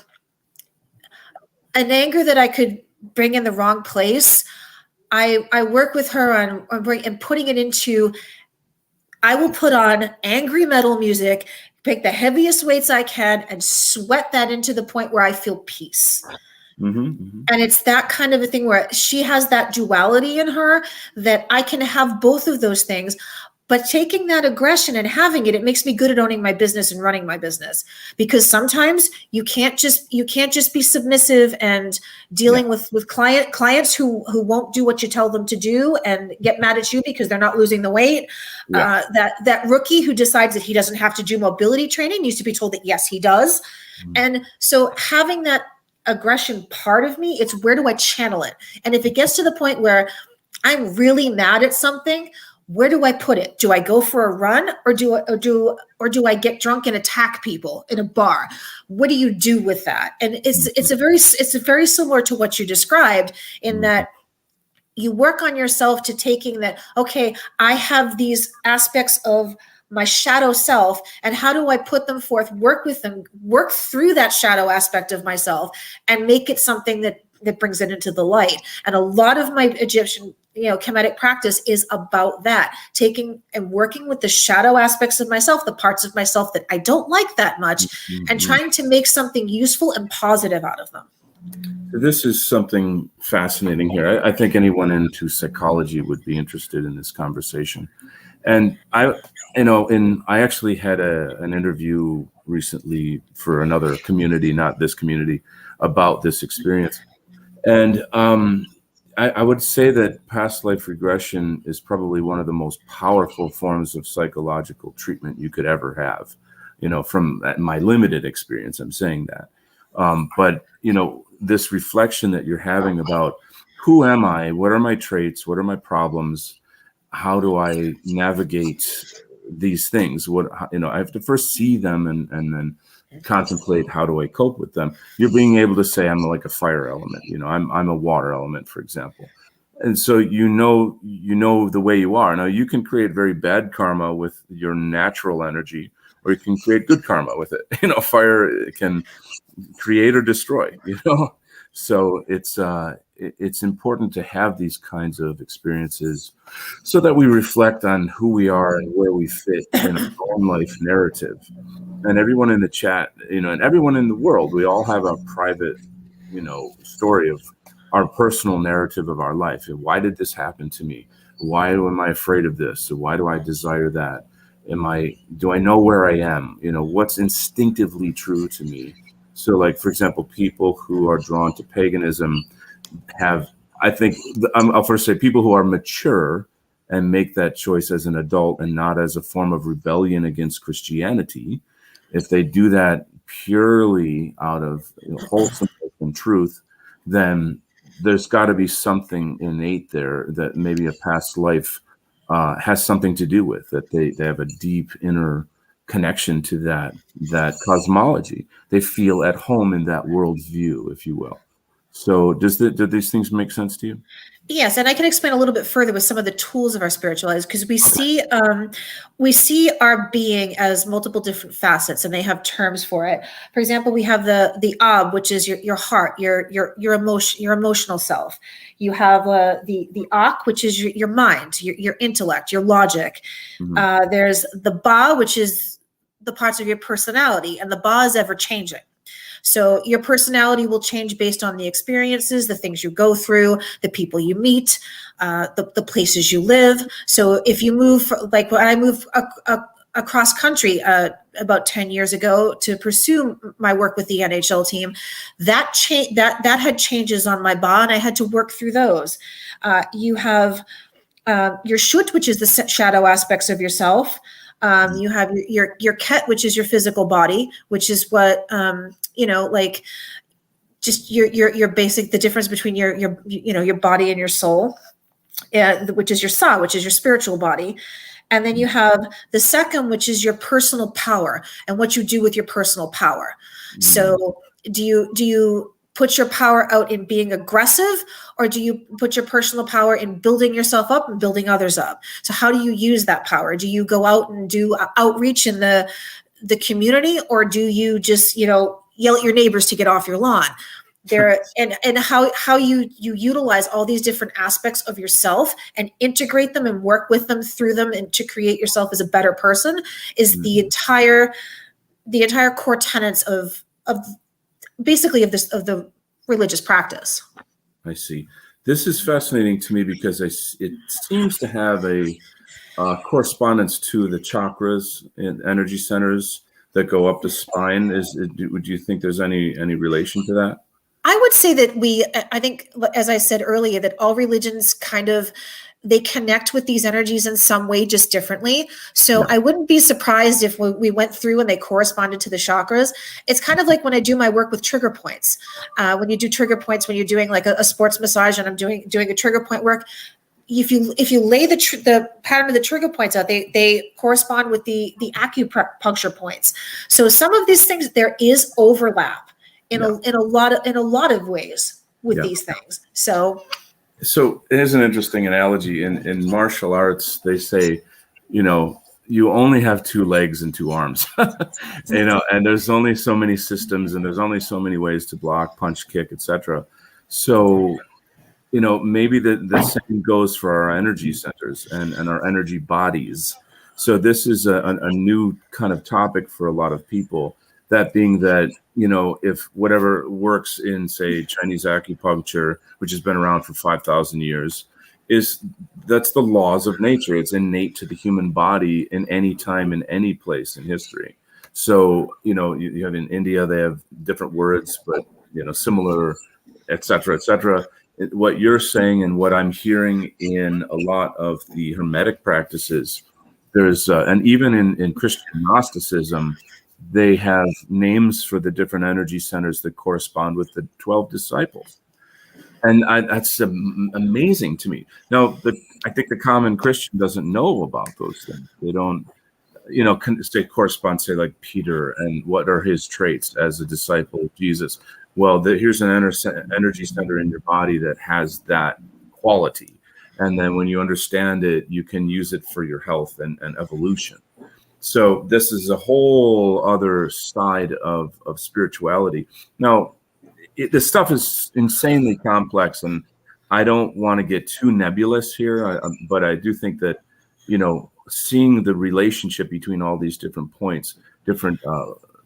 Speaker 2: anger that I could bring in the wrong place. I work with her on putting it into, I will put on angry metal music, pick the heaviest weights I can, and sweat that into the point where I feel peace. And it's that kind of a thing where she has that duality in her, that I can have both of those things. But taking that aggression and having it makes me good at owning my business and running my business, because sometimes you can't just be submissive and dealing with clients who won't do what you tell them to do and get mad at you because they're not losing the weight. That rookie who decides that he doesn't have to do mobility training needs to be told that yes, he does. And so having that aggression part of me, it's where do I channel it? And if it gets to the point where I'm really mad at something, where do I put it? Do I go for a run, or do I get drunk and attack people in a bar? What do you do with that? And it's very similar to what you described, in that you work on yourself to taking that, okay, I have these aspects of my shadow self, and how do I put them forth, work with them, work through that shadow aspect of myself, and make it something that brings it into the light. And a lot of my Egyptian Kemetic practice is about that, taking and working with the shadow aspects of myself, the parts of myself that I don't like that much, and trying to make something useful and positive out of them.
Speaker 1: This is something fascinating here. I think anyone into psychology would be interested in this conversation. And I actually had an interview recently for another community, not this community, about this experience. And I would say that past life regression is probably one of the most powerful forms of psychological treatment you could ever have. From my limited experience, I'm saying that. But this reflection that you're having about who am I, what are my traits, what are my problems, how do I navigate these things? I have to first see them and then contemplate how do I cope with them. You're being able to say I'm like a fire element, I'm a water element, for example. And so you know the way you are. Now you can create very bad karma with your natural energy, or you can create good karma with it. Fire can create or destroy, So it's important to have these kinds of experiences so that we reflect on who we are and where we fit in our own life narrative. And everyone in the chat, and everyone in the world, we all have a private, story of our personal narrative of our life. And why did this happen to me? Why am I afraid of this? Or why do I desire that? Do I know where I am? What's instinctively true to me? So, like, for example, people who are drawn to paganism I'll first say people who are mature and make that choice as an adult and not as a form of rebellion against Christianity. If they do that purely out of wholesomeness and truth, then there's got to be something innate there that maybe a past life has something to do with, that they have a deep inner connection to that cosmology. They feel at home in that worldview, if you will. So do these things make sense to you?
Speaker 2: Yes, and I can explain a little bit further with some of the tools of our spiritualities, because we see our being as multiple different facets, and they have terms for it. For example, we have the Ab, which is your heart, your emotional self. You have the Ak, which is your mind, your intellect, your logic.
Speaker 1: Mm-hmm.
Speaker 2: There's the Ba, which is the parts of your personality, and the Ba is ever changing. So your personality will change based on the experiences, the things you go through, the people you meet, the places you live. So if you move, like when I moved across country about 10 years ago to pursue my work with the NHL team, that had changes on my Ba, and I had to work through those. You have your Shut, which is the shadow aspects of yourself. You have your Ket, which is your physical body, which is what like just your basic, the difference between your body and your soul, which is your Sa, which is your spiritual body. And then you have the Sekhem, which is your personal power and what you do with your personal power. Mm-hmm. So do you put your power out in being aggressive, or do you put your personal power in building yourself up and building others up? So how do you use that power? Do you go out and do outreach in the community, or do you just, yell at your neighbors to get off your lawn? There and how you utilize all these different aspects of yourself and integrate them and work with them, through them, and to create yourself as a better person is mm-hmm. the entire core tenets of basically of the religious practice.
Speaker 1: I see. This is fascinating to me because it seems to have a correspondence to the chakras and energy centers that go up the spine. Would you think there's any relation to that?
Speaker 2: I would say that I think, as I said earlier, that all religions they connect with these energies in some way, just differently. So yeah. I wouldn't be surprised if we went through and they corresponded to the chakras. It's kind of like when I do my work with trigger points. When you do trigger points, when you're doing like a sports massage and I'm doing a trigger point work, if you lay the pattern of the trigger points out, they correspond with the acupuncture points. So some of these things, there is overlap in a lot of ways with these things.
Speaker 1: So it is an interesting analogy. In martial arts, they say, you only have 2 legs and 2 arms, and there's only so many systems, and there's only so many ways to block, punch, kick, etc. So, maybe the same goes for our energy centers and our energy bodies. So this is a new kind of topic for a lot of people. That being that, if whatever works in, say, Chinese acupuncture, which has been around for 5,000 years, that's the laws of nature. It's innate to the human body in any time, in any place in history. So, you have in India, they have different words, but, similar, et cetera, et cetera. What you're saying and what I'm hearing in a lot of the Hermetic practices, there's, and even in Christian Gnosticism, they have names for the different energy centers that correspond with the 12 disciples. And that's amazing to me. Now, I think the common Christian doesn't know about those things. They don't, they correspond, say, like Peter, and what are his traits as a disciple of Jesus. Well, here's an energy center in your body that has that quality. And then when you understand it, you can use it for your health and evolution. So this is a whole other side of spirituality. Now, this stuff is insanely complex, and I don't want to get too nebulous here, but I do think that, seeing the relationship between all these different points, different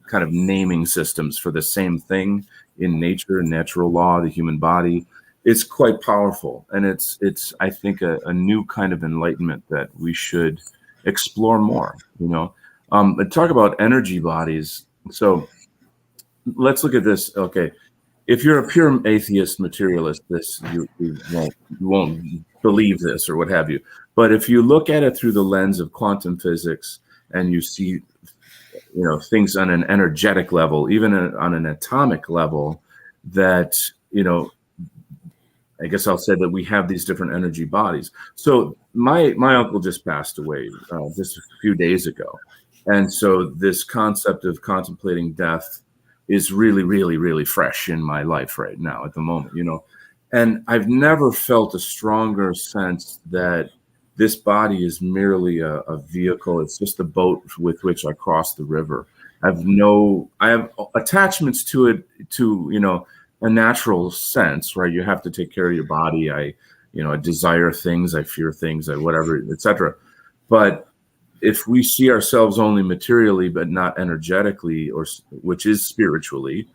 Speaker 1: kind of naming systems for the same thing in nature, natural law, the human body, it's quite powerful. And it's I think, a new kind of enlightenment that we should explore more, but talk about energy bodies. So let's look at this. Okay. If you're a pure atheist materialist, you won't believe this or what have you. But if you look at it through the lens of quantum physics and you see, things on an energetic level, even on an atomic level, that, I guess I'll say that we have these different energy bodies. So my uncle just passed away just a few days ago. And so this concept of contemplating death is really, really, really fresh in my life right now at the moment, and I've never felt a stronger sense that this body is merely a vehicle. It's just a boat with which I cross the river. I have attachments to it, to, a natural sense, right? You have to take care of your body. I desire things, I fear things, I whatever, etc. But if we see ourselves only materially, but not energetically, or which is spiritually,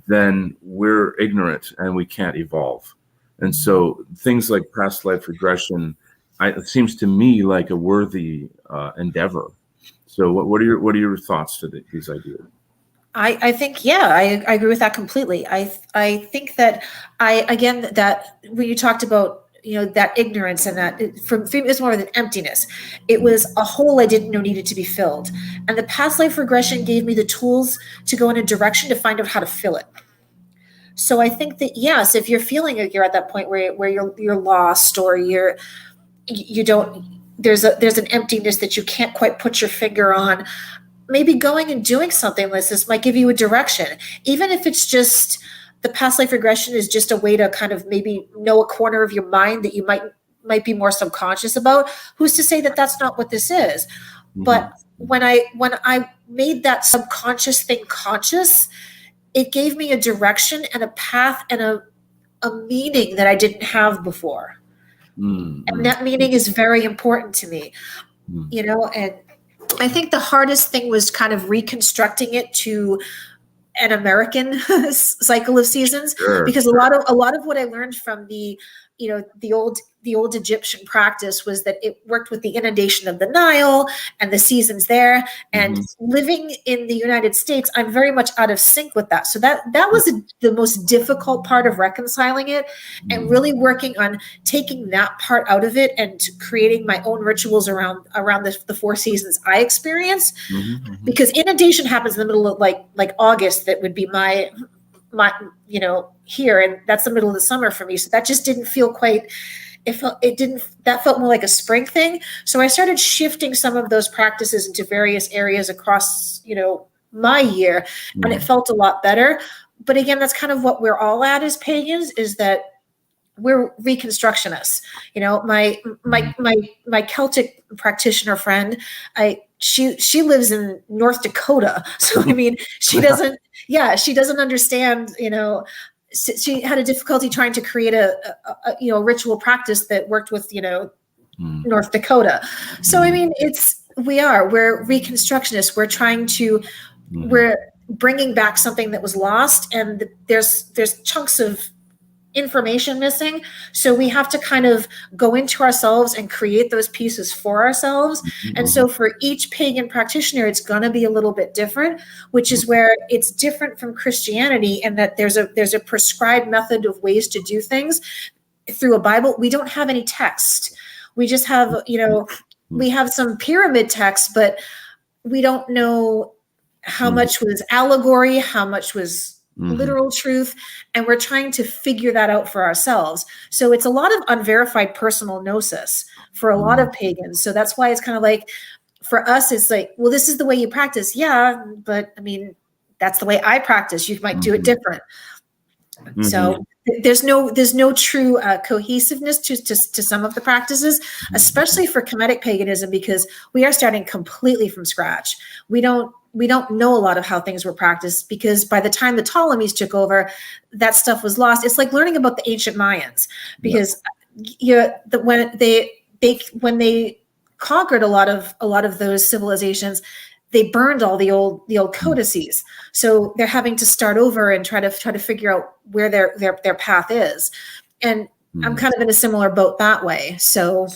Speaker 1: then we're ignorant and we can't evolve. And so things like past life regression, it seems to me like a worthy endeavor. So what are your thoughts to these ideas?
Speaker 2: I think, yeah, I agree with that completely. I think that that when you talked about, that ignorance, and that for me, it was more of an emptiness. It was a hole I didn't know needed to be filled. And the past life regression gave me the tools to go in a direction to find out how to fill it. So I think that, yes, if you're feeling like you're at that point where you're lost, or you don't, there's an emptiness that you can't quite put your finger on, maybe going and doing something like this might give you a direction. Even if it's just, the past life regression is just a way to kind of maybe know a corner of your mind that you might be more subconscious about. Who's to say that that's not what this is? Mm-hmm. But when I made that subconscious thing conscious, it gave me a direction and a path and a meaning that I didn't have before. Mm-hmm. And that meaning is very important to me, and I think the hardest thing was kind of reconstructing it to an American cycle of seasons, because a lot of what I learned from the old Egyptian practice was that it worked with the inundation of the Nile and the seasons there. And living in the United States, I'm very much out of sync with that. So that was the most difficult part of reconciling it, and really working on taking that part out of it and creating my own rituals around the 4 seasons I experience. Because inundation happens in the middle of like August. That would be my here, and that's the middle of the summer for me. So that just didn't feel quite, that felt more like a spring thing. So I started shifting some of those practices into various areas across, my year, and it felt a lot better. But again, that's kind of what we're all at as pagans, is that we're reconstructionists. My Celtic practitioner friend, she lives in North Dakota. So I mean, she doesn't understand, she had a difficulty trying to create a ritual practice that worked with, North Dakota. So, I mean, we're reconstructionists. We're trying to, we're bringing back something that was lost, and there's chunks of information missing. So we have to kind of go into ourselves and create those pieces for ourselves. And so for each pagan practitioner, it's going to be a little bit different, which is where it's different from Christianity, and that there's a prescribed method of ways to do things through a Bible. We don't have any text. We just have, we have some pyramid text, but we don't know how much was allegory, how much was literal truth, and we're trying to figure that out for ourselves. So it's a lot of unverified personal gnosis for a lot of pagans. So that's why it's kind of like, for us, it's like, well, this is the way you practice. Yeah, but I mean, that's the way I practice. You might do it different. So there's no true cohesiveness to some of the practices, especially for Kemetic paganism, because we are starting completely from scratch. We don't know a lot of how things were practiced, because by the time the Ptolemies took over, that stuff was lost. It's like learning about the ancient Mayans, because when they conquered a lot of those civilizations, they burned all the old codices. So they're having to start over and try to figure out where their path is. And I'm kind of in a similar boat that way. So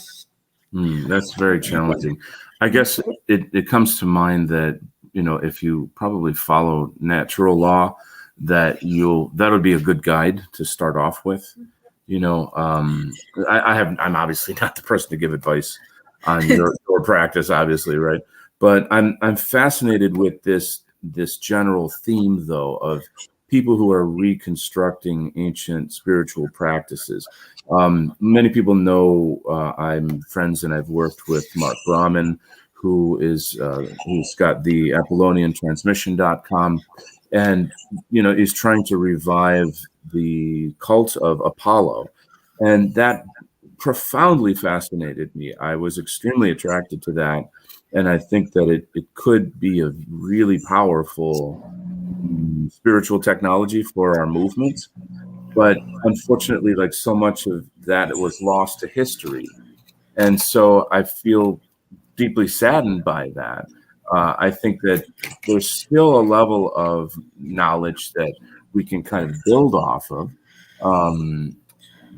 Speaker 1: that's very challenging. I guess it comes to mind that, if you probably follow natural law, that would be a good guide to start off with. I'm obviously not the person to give advice on your practice, obviously, right? But I'm fascinated with this general theme, though, of people who are reconstructing ancient spiritual practices. Many people know I'm friends, and I've worked with Mark Brahman, who's got the ApollonianTransmission.com, and is trying to revive the cult of Apollo, and that profoundly fascinated me. I was extremely attracted to that, and I think that it could be a really powerful spiritual technology for our movement. But unfortunately, like so much of that was lost to history, and so I feel deeply saddened by that. I think that there's still a level of knowledge that we can kind of build off of.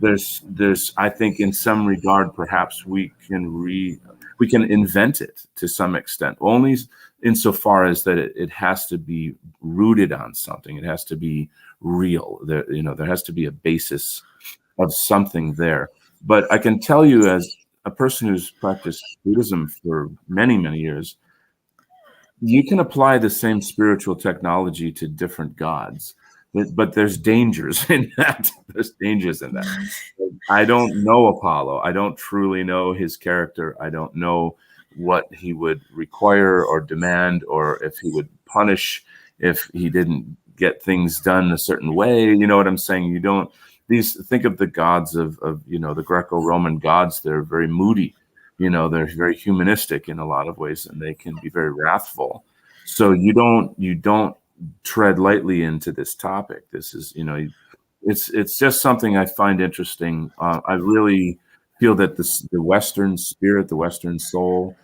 Speaker 1: There's I think in some regard perhaps we can invent it to some extent, only insofar as that it has to be rooted on something. It has to be real. There has to be a basis of something there. But I can tell you, as a person who's practiced Buddhism for many, many years, you can apply the same spiritual technology to different gods, but there's dangers in that. There's dangers in that. I don't know Apollo. I don't truly know his character. I don't know what he would require or demand, or if he would punish if he didn't get things done a certain way. You know what I'm saying? You don't. Think of the gods of the Greco-Roman gods. They're very moody. They're very humanistic in a lot of ways, and they can be very wrathful. So you don't tread lightly into this topic. This is, it's just something I find interesting. I really feel that the Western spirit, the Western soul,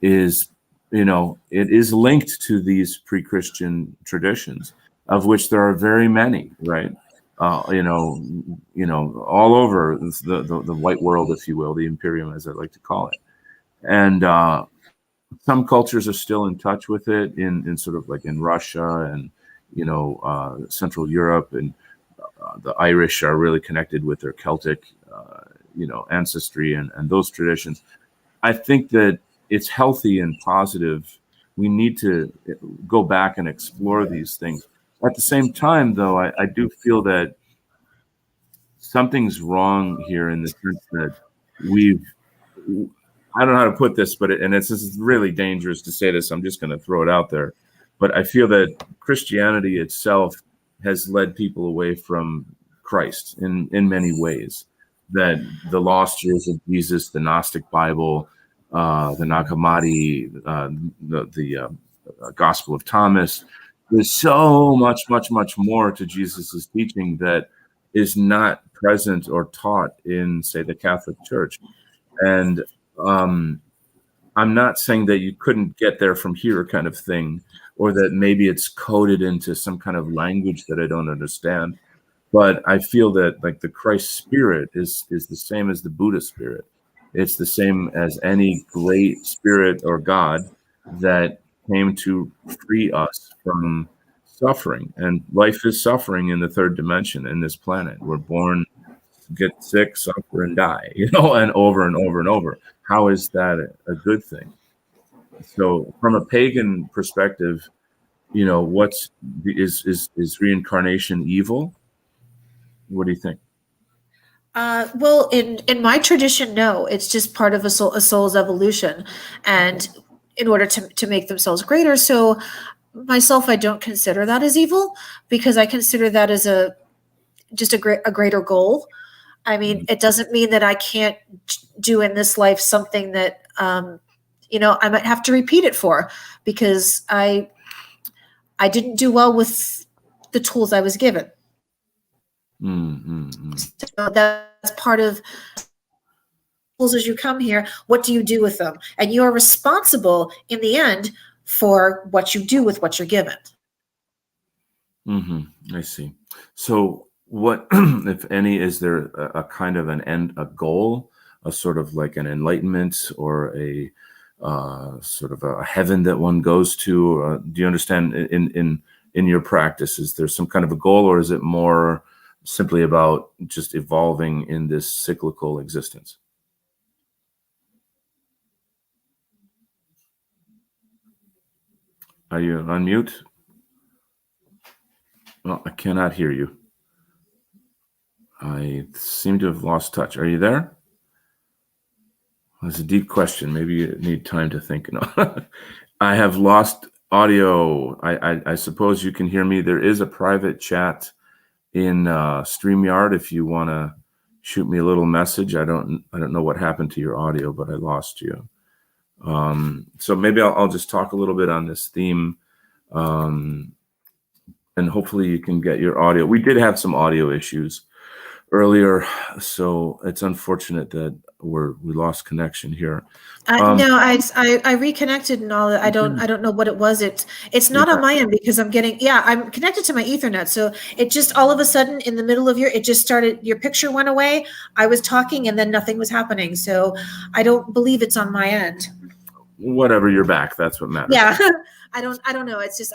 Speaker 1: is, it is linked to these pre-Christian traditions, of which there are very many, right? All over the white world, if you will, the imperium, as I like to call it. And some cultures are still in touch with it, in sort of like in Russia and Central Europe, and the Irish are really connected with their Celtic ancestry and those traditions. I think that it's healthy and positive. We need to go back and explore these things. At the same time, though, I do feel that something's wrong here, in the sense that I don't know how to put this, but this is really dangerous to say this. I'm just going to throw it out there. But I feel that Christianity itself has led people away from Christ in many ways. That the lost years of Jesus, the Gnostic Bible, the Nag Hammadi, the Gospel of Thomas, there's so much more to Jesus's teaching that is not present or taught in, say, the Catholic Church. And I'm not saying that you couldn't get there from here, kind of thing, or that maybe it's coded into some kind of language that I don't understand. But I feel that, like, the Christ spirit is the same as the Buddha spirit. It's the same as any great spirit or God that came to free us from suffering. And life is suffering in the third dimension in this planet. We're born, get sick, suffer, and die, and over and over and over. How is that a good thing? So from a pagan perspective, is reincarnation evil? What do you think?
Speaker 2: Well, in my tradition, no. It's just part of a soul's evolution, and in order to make themselves greater. So myself, I don't consider that as evil, because I consider that as just a greater goal. I mean, it doesn't mean that I can't do in this life something that I might have to repeat it for, because I didn't do well with the tools I was given. So that's part of tools as you come here. What do you do with them? And you are responsible in the end for what you do with what you're given.
Speaker 1: I see. So what, if any, is there a kind of an end, a goal, a sort of like an enlightenment, or a sort of a heaven that one goes to? Do you understand, in your practice, is there some kind of a goal, or is it more simply about just evolving in this cyclical existence? Are you on mute? Well, I cannot hear you. I seem to have lost touch. Are you there? That's a deep question. Maybe you need time to think. No. I have lost audio. I suppose you can hear me. There is a private chat in StreamYard if you want to shoot me a little message. I don't know what happened to your audio, but I lost you. So maybe I'll just talk a little bit on this theme, and hopefully you can get your audio. We did have some audio issues earlier, so it's unfortunate that we lost connection here.
Speaker 2: No, I reconnected and all that. I don't know what it was. It's not on my end because I'm connected to my Ethernet. So it just all of a sudden in the middle of it just started, your picture went away. I was talking and then nothing was happening. So I don't believe it's on my end.
Speaker 1: Whatever, you're back. That's what matters.
Speaker 2: Yeah. I don't know. It's just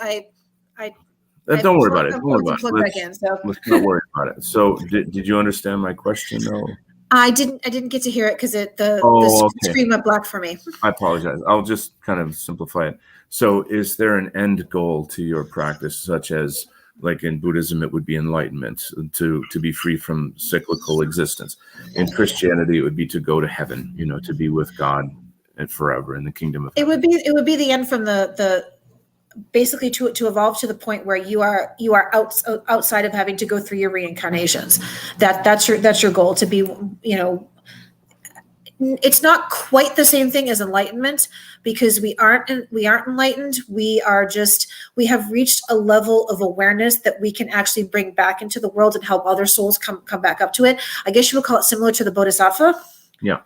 Speaker 1: don't worry about it.
Speaker 2: Let's
Speaker 1: not worry about it. So did you understand my question though?
Speaker 2: I didn't get to hear it because the screen went black for me.
Speaker 1: I apologize. I'll just kind of simplify it. So is there an end goal to your practice, such as like in Buddhism, it would be enlightenment, to be free from cyclical existence. In Christianity, it would be to go to heaven, to be with God and forever in the kingdom of heaven.
Speaker 2: It would be the end from the basically to evolve to the point where you are outside of having to go through your reincarnations. That's your goal, to be, it's not quite the same thing as enlightenment, because we aren't enlightened. We have reached a level of awareness that we can actually bring back into the world and help other souls come back up to it. I guess you would call it similar to the Bodhisattva.
Speaker 1: Yeah.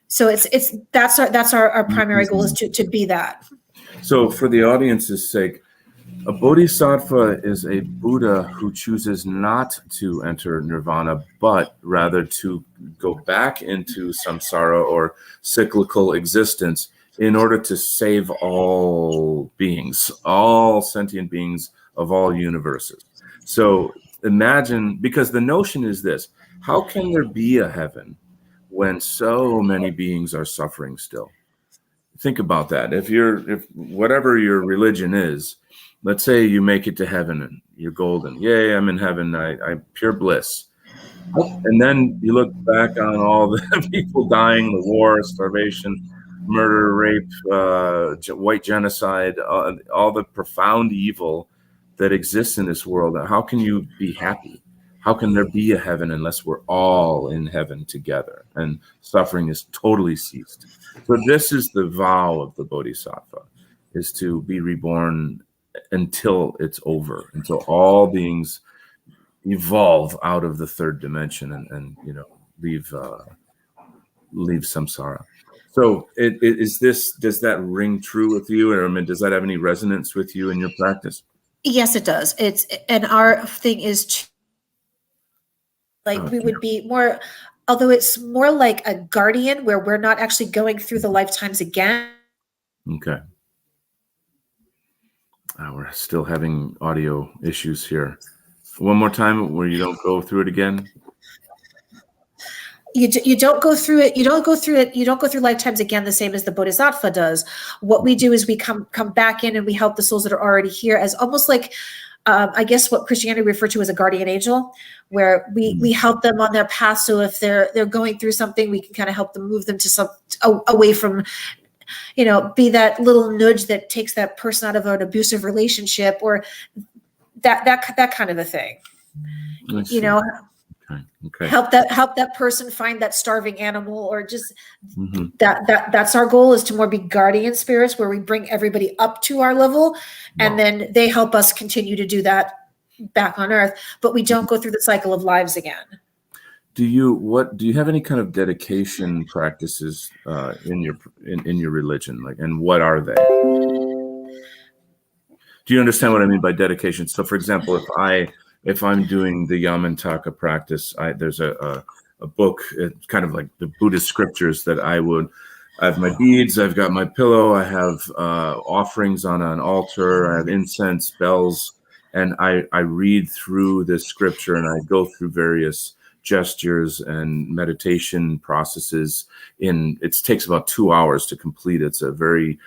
Speaker 2: So that's our primary goal, is to be that.
Speaker 1: So for the audience's sake, a bodhisattva is a Buddha who chooses not to enter nirvana, but rather to go back into samsara or cyclical existence in order to save all beings, all sentient beings of all universes. So imagine, because the notion is this: how can there be a heaven when so many beings are suffering still? Think about that. If whatever your religion is, let's say you make it to heaven and you're golden. Yay, I'm in heaven. I'm pure bliss. And then you look back on all the people dying, the war, starvation, murder, rape, white genocide, all the profound evil that exists in this world. How can you be happy? How can there be a heaven unless we're all in heaven together and suffering is totally ceased? So this is the vow of the Bodhisattva, is to be reborn until it's over, until all beings evolve out of the third dimension and leave samsara. So does that ring true with you? Or does that have any resonance with you in your practice?
Speaker 2: Yes, it does. And our thing is we would be more, although it's more like a guardian where we're not actually going through the lifetimes again.
Speaker 1: Okay. We're still having audio issues here. One more time where you don't go through it again.
Speaker 2: You don't go through it. You don't go through lifetimes again the same as the Bodhisattva does. What we do is we come back in and we help the souls that are already here, as almost like, I guess what Christianity referred to as a guardian angel, where we help them on their path. So if they're going through something, we can kind of help them move them to away from, be that little nudge that takes that person out of an abusive relationship, or that kind of a thing. Okay. Help that person find that starving animal, or just that's our goal, is to more be guardian spirits where we bring everybody up to our level, and then they help us continue to do that back on earth, but we don't go through the cycle of lives again.
Speaker 1: Do you have any kind of dedication practices in your religion, and what are they? Do you understand what I mean by dedication? So for example, if I'm doing the Yamantaka practice, there's a book, it's kind of like the Buddhist scriptures that I have my beads, I've got my pillow, I have offerings on an altar, I have incense, bells, and I read through this scripture and I go through various gestures and meditation processes. It takes about 2 hours to complete. It's a very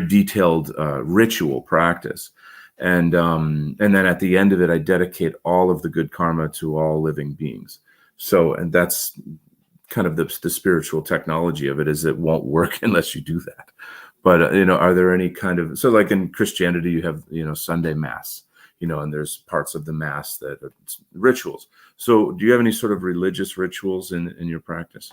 Speaker 1: detailed ritual practice. And then at the end of it, I dedicate all of the good karma to all living beings. So, and that's kind of the spiritual technology of it, is it won't work unless you do that. But are there any kind of, so like in Christianity, you have Sunday Mass, and there's parts of the Mass that are rituals. So do you have any sort of religious rituals in your practice?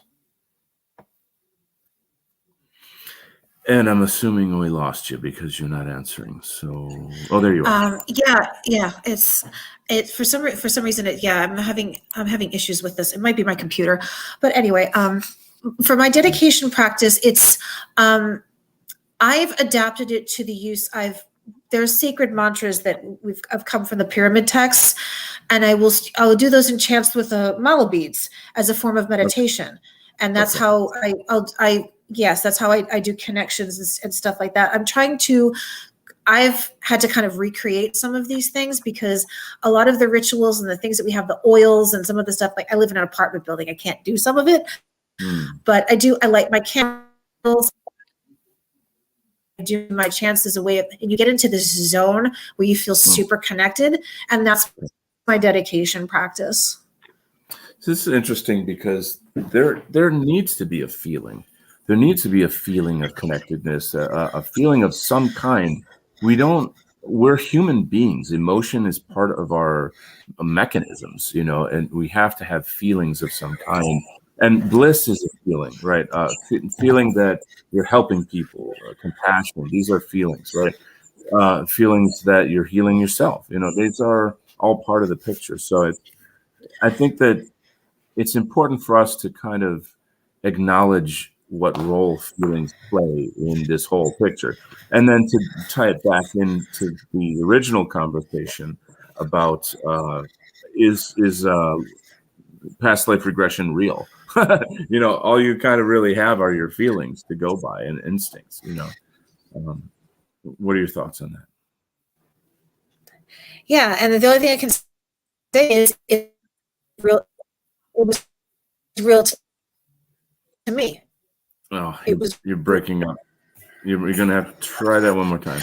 Speaker 1: And I'm assuming we lost you because you're not answering. So, there you are.
Speaker 2: Yeah. For some reason, I'm having issues with this. It might be my computer, but anyway, for my dedication practice, it's I've adapted it to the use. There's sacred mantras that have come from the pyramid texts, and I will do those in chants with mala beads as a form of meditation, and that's how that's how I do connections and stuff like that. I've had to kind of recreate some of these things because a lot of the rituals and the things that we have, the oils and some of the stuff, like I live in an apartment building, I can't do some of it, but I light my candles. I do my chants as a way of, and you get into this zone where you feel super connected, and that's my dedication practice.
Speaker 1: This is interesting because there needs to be a feeling. There needs to be a feeling of connectedness, a feeling of some kind. We're human beings. Emotion is part of our mechanisms, and we have to have feelings of some kind. And bliss is a feeling, right? Feeling that you're helping people, compassion. These are feelings, right? Feelings that you're healing yourself. These are all part of the picture. So I think that it's important for us to kind of acknowledge what role feelings play in this whole picture. And then to tie it back into the original conversation about is past life regression real? All you kind of really have are your feelings to go by and instincts. What are your thoughts on that?
Speaker 2: Yeah, and the only thing I can say is it was real to me.
Speaker 1: Oh, you're breaking up. You're going to have to try that one more time.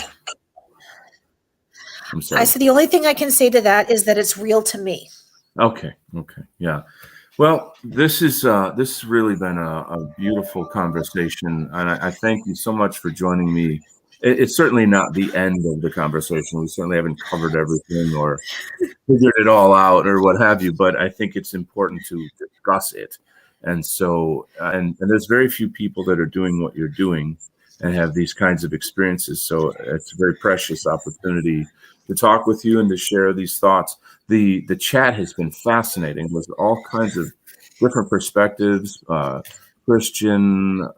Speaker 1: I'm sorry.
Speaker 2: I said the only thing I can say to that is that it's real to me.
Speaker 1: Okay. Yeah. Well, this has really been a beautiful conversation, and I thank you so much for joining me. It's certainly not the end of the conversation. We certainly haven't covered everything or figured it all out or what have you, but I think it's important to discuss it. And so, and there's very few people that are doing what you're doing and have these kinds of experiences. So it's a very precious opportunity to talk with you and to share these thoughts. The chat has been fascinating with all kinds of different perspectives, Christian,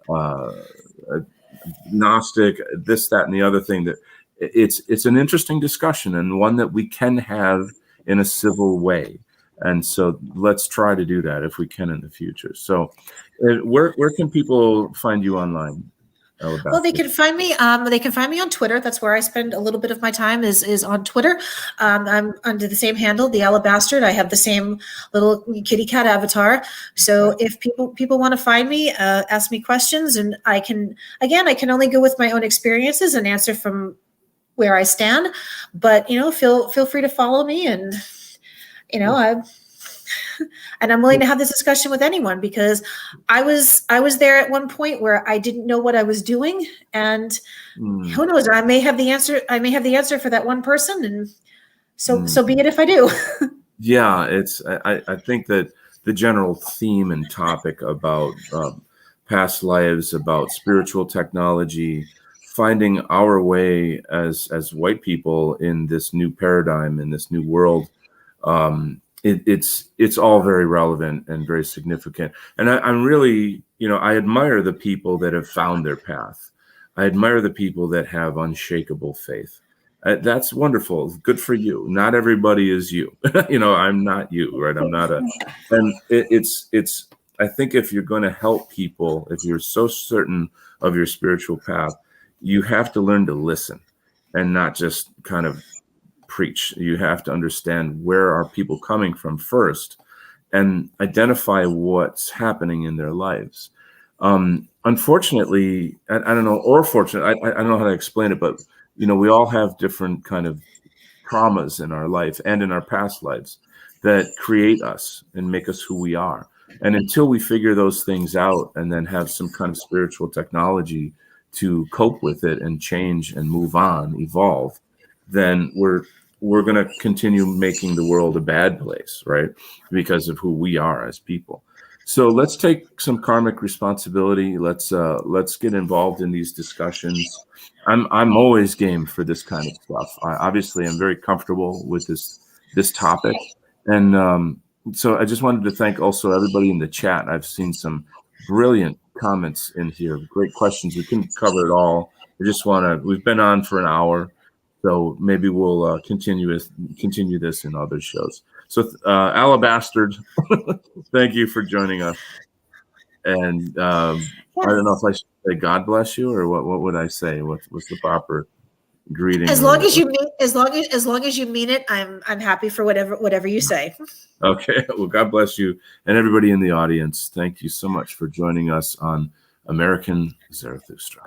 Speaker 1: Gnostic, this, that, and the other thing. That it's an interesting discussion and one that we can have in a civil way. And so let's try to do that if we can in the future. So where can people find you online?
Speaker 2: Well, they can find me. They can find me on Twitter. That's where I spend a little bit of my time. Is on Twitter. I'm under the same handle, the Alabastard. I have the same little kitty cat avatar. So if people want to find me, ask me questions, and I can only go with my own experiences and answer from where I stand. But feel free to follow me, and I'm willing to have this discussion with anyone because I was there at one point where I didn't know what I was doing, and who knows, I may have the answer. I may have the answer for that one person, and so be it if I do.
Speaker 1: Yeah, I think that the general theme and topic about past lives, about spiritual technology, finding our way as white people in this new paradigm, in this new world. It's all very relevant and very significant. And I'm really, I admire the people that have found their path. I admire the people that have unshakable faith. That's wonderful. Good for you. Not everybody is you. I'm not you, right? I'm not and it's, I think if you're going to help people, if you're so certain of your spiritual path, you have to learn to listen and not just kind of preach. You have to understand where are people coming from first and identify what's happening in their lives. Unfortunately, I don't know, or fortunately, I don't know how to explain it, but we all have different kind of traumas in our life and in our past lives that create us and make us who we are. And until we figure those things out and then have some kind of spiritual technology to cope with it and change and move on, evolve, then we're going to continue making the world a bad place, right? Because of who we are as people. So let's take some karmic responsibility. Let's get involved in these discussions. I'm always game for this kind of stuff. Obviously, I'm very comfortable with this topic, and so I just wanted to thank also everybody in the chat. I've seen some brilliant comments in here, great questions. We couldn't cover it all. I just want to. We've been on for an hour, so maybe we'll continue this in other shows. So, Alabastard, thank you for joining us. And I don't know if I should say God bless you, or what would I say? What's the proper greeting?
Speaker 2: As long as you mean it, I'm happy for whatever you say.
Speaker 1: Okay. Well, God bless you and everybody in the audience. Thank you so much for joining us on American Zarathustra.